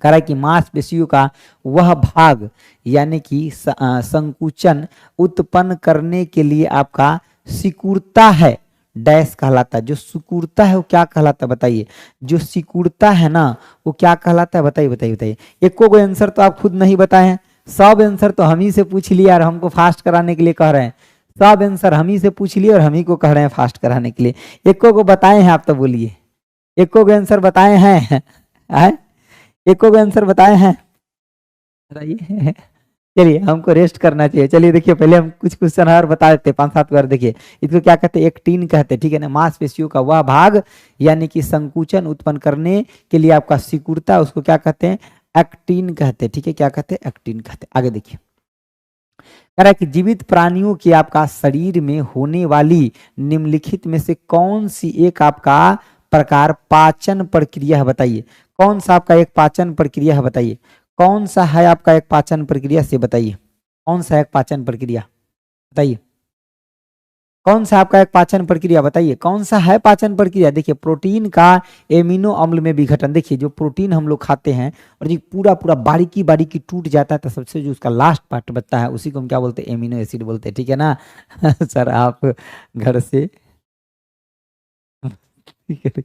कह रहा है कि मांसपेशियों का वह भाग यानी कि संकुचन उत्पन्न करने के लिए आपका सिकुड़ता है, डैश कहलाता है। जो सिकुड़ता है वो क्या कहलाता है बताइए, जो सिकुड़ता है ना वो क्या कहलाता है, बताइए बताइए बताइए। एको को आंसर तो आप खुद नहीं बताए हैं, सब आंसर तो हम ही से पूछ लिया और हमको फास्ट कराने के लिए कह रहे हैं। सब आंसर हम ही से पूछ लिए और हम ही को कह रहे हैं फास्ट कराने के लिए। एको को बताए हैं आप, तो बोलिए एको को आंसर बताए हैं, एको को आंसर बताए हैं, बताइए। चलिए हमको रेस्ट करना चाहिए। चलिए देखिए पहले हम कुछ क्वेश्चन और बता देते हैं, 5-7 बार। देखिए इसको क्या कहते हैं, एक्टिन कहते हैं, ठीक है ना। मांसपेशियों का वह भाग यानी कि संकुचन उत्पन्न करने के लिए आपका सिकुड़ता, उसको क्या कहते हैं, एक्टिन कहते हैं, ठीक है। क्या कहते हैं, एक्टिन कहते हैं। आगे देखिए, कह रहा है कि जीवित प्राणियों के आपका शरीर में होने वाली निम्नलिखित में से कौन सी एक आपका प्रकार पाचन प्रक्रिया है, बताइए। कौन सा आपका एक पाचन प्रक्रिया है, बताइए। कौन सा है आपका एक पाचन प्रक्रिया से बताइए, कौन सा एक पाचन प्रक्रिया बताइए, कौन सा आपका एक पाचन प्रक्रिया बताइए, कौन सा है पाचन प्रक्रिया। देखिए प्रोटीन का एमिनो अम्ल में विघटन, देखिए जो प्रोटीन हम लोग खाते हैं और जो पूरा पूरा बारीकी बारीकी टूट जाता है, तो सबसे जो उसका लास्ट पार्ट बचता है उसी को हम क्या बोलते हैं, एमिनो एसिड बोलते हैं, ठीक है ना। सर आप घर से ठीक है,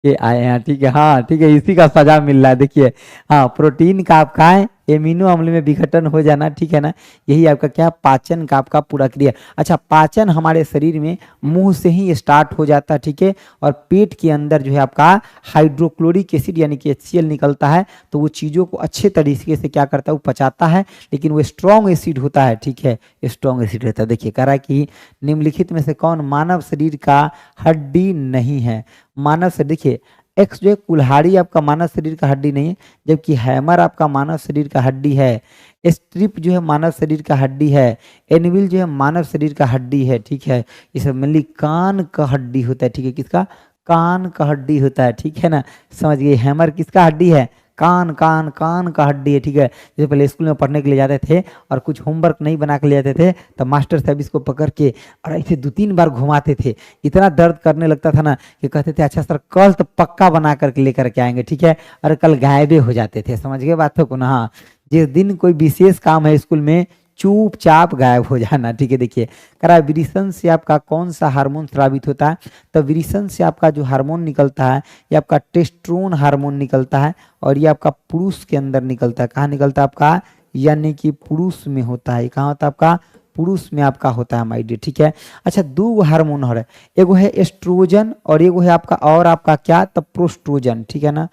ये आए हैं, ठीक है, हाँ ठीक है, इसी का सजा मिल रहा है। देखिए हाँ, प्रोटीन का आपका एमिनो अम्ल में विघटन हो जाना, ठीक है ना, यही आपका क्या, पाचन का आपका पूरा क्रिया। अच्छा, पाचन हमारे शरीर में मुंह से ही स्टार्ट हो जाता है, ठीक है। और पेट के अंदर जो है आपका हाइड्रोक्लोरिक एसिड यानी कि HCl निकलता है, तो वो चीज़ों को अच्छे तरीके से क्या करता है, वो पचाता है, लेकिन वो स्ट्रॉन्ग एसिड होता है, ठीक है, स्ट्रॉन्ग एसिड रहता है। देखिए कह रहा है कि निम्नलिखित में से कौन मानव शरीर का हड्डी नहीं है। मानव शरीर, देखिए एक्स जो है कुल्हाड़ी आपका मानव शरीर का हड्डी नहीं है, जबकि हैमर आपका मानव शरीर का हड्डी है। स्ट्रिप जो है मानव शरीर का हड्डी है। एनविल जो है मानव शरीर का हड्डी है, ठीक है। ये सब मेनली कान का हड्डी होता है, ठीक है, किसका, कान का हड्डी होता है, ठीक है ना, समझ गए। हैमर किसका हड्डी है, कान कान कान का हड्डी है, ठीक है। जैसे पहले स्कूल में पढ़ने के लिए जाते थे और कुछ होमवर्क नहीं बना के ले जाते थे, तो मास्टर साहब इसको पकड़ के और ऐसे 2-3 बार घुमाते थे, इतना दर्द करने लगता था ना कि कहते थे अच्छा सर कल तो पक्का बना करके लेकर के आएंगे, ठीक है। और कल गायबे हो जाते थे, समझ गए बातों को ना। हाँ, जिस दिन कोई विशेष काम है स्कूल में, चुपचाप गायब हो जाना, ठीक है। देखिए कह रहा है विरिसन से आपका कौन सा हार्मोन स्रावित होता है, तो विरिसन से आपका जो हार्मोन निकलता है ये आपका टेस्टोस्टेरोन हार्मोन निकलता है, और ये आपका पुरुष के अंदर निकलता है। कहाँ निकलता है आपका, यानी कि पुरुष में होता है। कहाँ होता है आपका, पुरुष में आपका होता है माय डियर, ठीक है। अच्छा, दो हार्मोन और है, एगो है एस्ट्रोजन और एगो है आपका, और आपका क्या, तब प्रोस्ट्रोजन, ठीक है ना,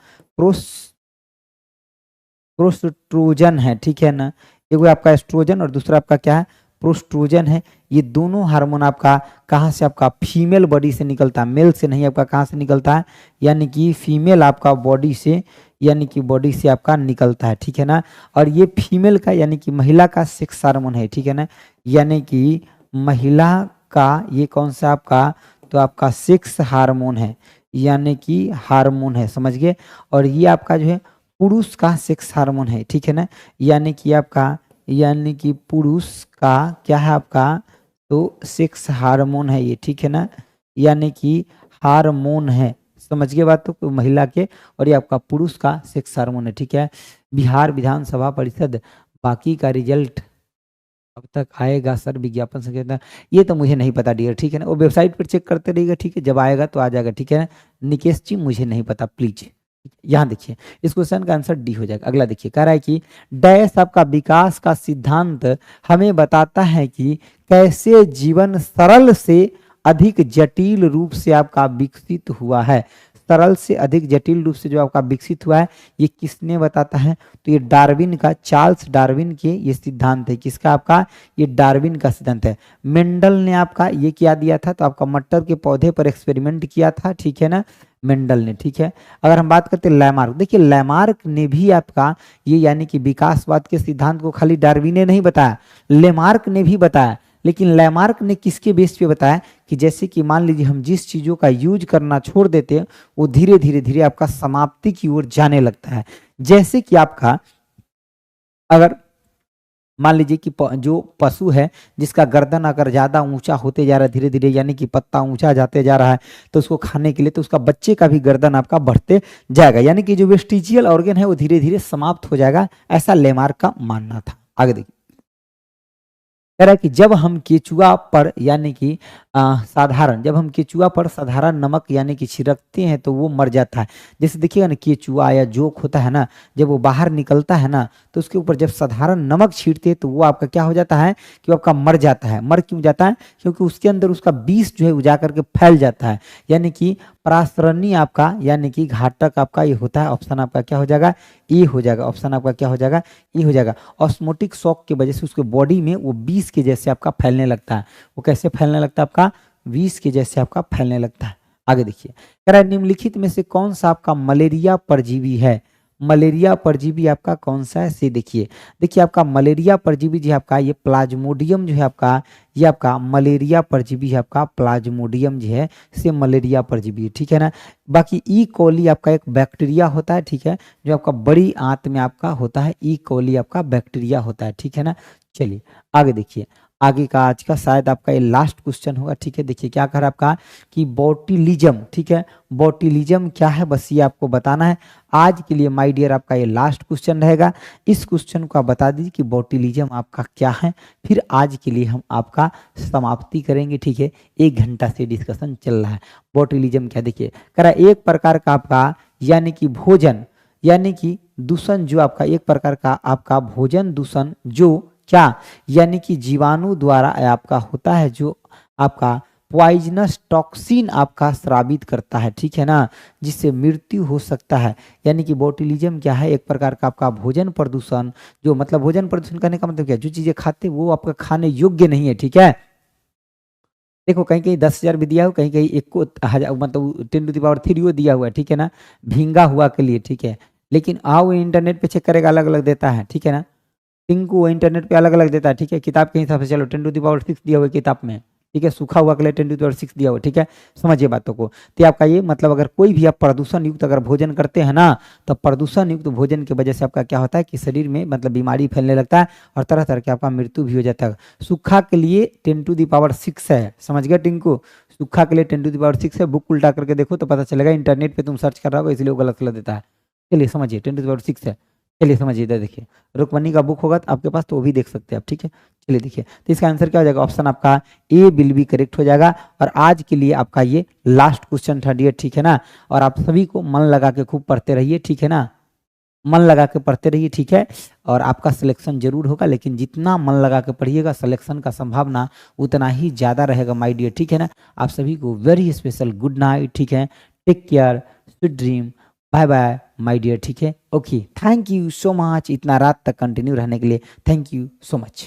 प्रोस्ट्रोजन है, ठीक है ना। एगो आपका एस्ट्रोजन और दूसरा आपका क्या है, प्रोस्ट्रोजन है। ये दोनों हार्मोन आपका कहाँ से, आपका फीमेल बॉडी से निकलता है, मेल से नहीं, आपका कहाँ से निकलता है, यानी कि फीमेल आपका बॉडी से, यानी कि बॉडी से आपका निकलता है, ठीक है ना। और ये फीमेल का यानी कि महिला का सेक्स हार्मोन है, ठीक है ना, यानी कि महिला का ये कौन सा आपका, तो आपका सेक्स हार्मोन है, यानी कि हार्मोन है, समझ गए। और ये आपका जो है पुरुष का सेक्स हार्मोन है, ठीक है ना, यानी कि आपका, यानी कि पुरुष का क्या है आपका, तो सेक्स हार्मोन है ये, ठीक है ना, यानी कि हार्मोन है, समझ गए बात तो, महिला के, और ये आपका पुरुष का सेक्स हार्मोन है, ठीक है। बिहार विधानसभा परिषद, बाकी का रिजल्ट अब तक आएगा सर, विज्ञापन संकेत, ये तो मुझे नहीं पता डियर, ठीक है ना, वो वेबसाइट पर चेक करते रहिएगा, ठीक है, जब आएगा तो आ जाएगा, ठीक है ना। निकेश जी मुझे नहीं पता प्लीज। यहाँ देखिए इस क्वेश्चन का आंसर डी हो जाएगा। अगला देखिए, कह रहा है कि डैश आपका विकास का सिद्धांत हमें बताता है कि कैसे जीवन सरल से अधिक जटिल रूप से आपका विकसित हुआ है। सरल से अधिक जटिल रूप से जो आपका विकसित हुआ है, ये किसने बताता है? तो ये डार्विन का, चार्ल्स डार्विन के ये सिद्धांत है। किसका? आपका ये डार्विन का सिद्धांत है। मेंडल ने आपका ये क्या दिया था? तो आपका मटर के पौधे पर एक्सपेरिमेंट किया था, ठीक है ना, मेंडल ने, ठीक है। अगर हम बात करते हैं लैमार्क, देखिए लैमार्क ने भी आपका ये यानी कि विकासवाद के सिद्धांत को खाली डार्विन ने नहीं बताया, लेमार्क ने भी बताया। लेकिन लैमार्क ने किसके बेस पे बताया? कि जैसे कि मान लीजिए हम जिस चीजों का यूज करना छोड़ देते हैं वो धीरे धीरे धीरे आपका समाप्ति की ओर जाने लगता है। जैसे कि आपका अगर मान लीजिए कि जो पशु है जिसका गर्दन अगर ज्यादा ऊंचा होते जा रहा है धीरे धीरे, यानी कि पत्ता ऊंचा जाते जा रहा है, तो उसको खाने के लिए तो उसका बच्चे का भी गर्दन आपका बढ़ते जाएगा, यानी कि जो वेस्टिजियल ऑर्गन है वो धीरे धीरे समाप्त हो जाएगा, ऐसा लेमार्क का मानना था। आगे देखिए, कह रहा है कि जब हम केचुआ पर यानी कि जब हम केचुआ पर साधारण नमक यानी कि छिड़कते हैं तो वो मर जाता है। जैसे देखिएगा ना, केचुआ या जोक होता है ना, जब वो बाहर निकलता है ना तो उसके ऊपर जब साधारण नमक छींटते हैं तो वो आपका क्या हो जाता है कि वो आपका मर जाता है। मर क्यों जाता है? क्योंकि उसके अंदर उसका विष जो है वो जा करके फैल जाता है, यानी कि परासरणी आपका यानी कि घातक आपका ये होता है। ऑप्शन आपका क्या हो जाएगा? ए हो जाएगा। ऑप्शन आपका क्या हो जाएगा? ए हो जाएगा। ऑस्मोटिक शॉक की वजह से उसके बॉडी में वो विष के जैसे आपका फैलने लगता है। वो कैसे फैलने लगता है? आपका विष के जैसे आपका फैलने लगता है। आगे देखिए, कह रहा है निम्नलिखित में से कौन सा आपका मलेरिया परजीवी है? मलेरिया परजीवी आपका कौन सा है? से देखिए, देखिए आपका मलेरिया परजीवी जो है आपका ये प्लाज्मोडियम जो है आपका, ये आपका मलेरिया परजीवी है आपका प्लाज्मोडियम जो है से मलेरिया परजीवी है, ठीक है ना। बाकी ई कोली आपका एक बैक्टीरिया होता है, ठीक है, जो आपका बड़ी आंत में आपका होता है। ई कोली आपका बैक्टीरिया होता है, ठीक है ना। चलिए आगे देखिए, आगे का आज का शायद आपका ये लास्ट क्वेश्चन होगा, ठीक है। देखिए क्या कर आपका कि बोटिलिज्म, ठीक है, बोटिलिज्म क्या है बस ये आपको बताना है आज के लिए माय डियर। आपका ये लास्ट क्वेश्चन रहेगा, इस क्वेश्चन को आप बता दीजिए कि बोटिलिज्म आपका क्या है, फिर आज के लिए हम आपका समाप्ति करेंगे, ठीक है। 1 घंटा से डिस्कशन चल रहा है। बोटिलिज्म क्या? देखिए कह रहा है एक प्रकार का आपका यानी कि भोजन यानी कि दूषण, जो आपका एक प्रकार का आपका भोजन दूषण जो क्या यानी कि जीवाणु द्वारा आपका होता है, जो आपका पॉइजनस टॉक्सिन आपका स्रावित करता है, ठीक है ना, जिससे मृत्यु हो सकता है। यानी कि बोटिलिज्म क्या है? एक प्रकार का आपका भोजन प्रदूषण, जो मतलब भोजन प्रदूषण करने का मतलब क्या? जो चीजें खाते वो आपका खाने योग्य नहीं है, ठीक है। देखो कहीं कहीं 10,000 भी दिया हुआ, कहीं कहीं 1,000 मतलब 10⁻³ दिया हुआ है, ठीक है ना, भींगा हुआ के लिए, ठीक है। लेकिन आओ इंटरनेट पे चेक करेगा, अलग अलग देता है, ठीक है ना। टिंकू वो इंटरनेट पे अलग अलग देता है, ठीक है। किताब के हिसाब से चलो 10⁻6 दिया हुआ है किताब में, ठीक है। सूखा हुआ के लिए 10⁻6 दिया हुआ है, ठीक है। समझिए बातों को। तो आपका ये मतलब अगर कोई भी आप प्रदूषण युक्त अगर भोजन करते हैं ना, तो प्रदूषण युक्त भोजन की वजह से आपका क्या होता है कि शरीर में मतलब बीमारी फैलने लगता है और तरह तरह के आपका मृत्यु भी हो जाता है। सूखा के लिए 10⁻6 है, समझ गया टिंकू। सूखा के लिए 10⁻6 है। बुक उल्टा करके देखो तो पता चलेगा, इंटरनेट पे तुम सर्च कर रहा हो इसलिए वो गलत गलत देता है। चलिए समझिए 10⁻6 है। चलिए समझिए इधर देखिए, रुक्मणी का बुक होगा तो आपके पास तो वो भी देख सकते हैं आप, ठीक है। चलिए देखिए, तो इसका आंसर क्या हो जाएगा? ऑप्शन आपका ए विल बी करेक्ट हो जाएगा। और आज के लिए आपका ये लास्ट क्वेश्चन था डियर, ठीक है ना। और आप सभी को मन लगा के खूब पढ़ते रहिए, ठीक है ना, मन लगा के पढ़ते रहिए, ठीक है। और आपका सिलेक्शन जरूर होगा, लेकिन जितना मन लगा के पढ़िएगा सिलेक्शन का संभावना उतना ही ज़्यादा रहेगा माय डियर, ठीक है ना। आप सभी को वेरी स्पेशल गुड नाइट, ठीक है। Take care, sweet dream, bye bye my dear, ठीक है। Okay, thank you so much इतना रात तक कंटिन्यू रहने के लिए, थैंक यू सो मच।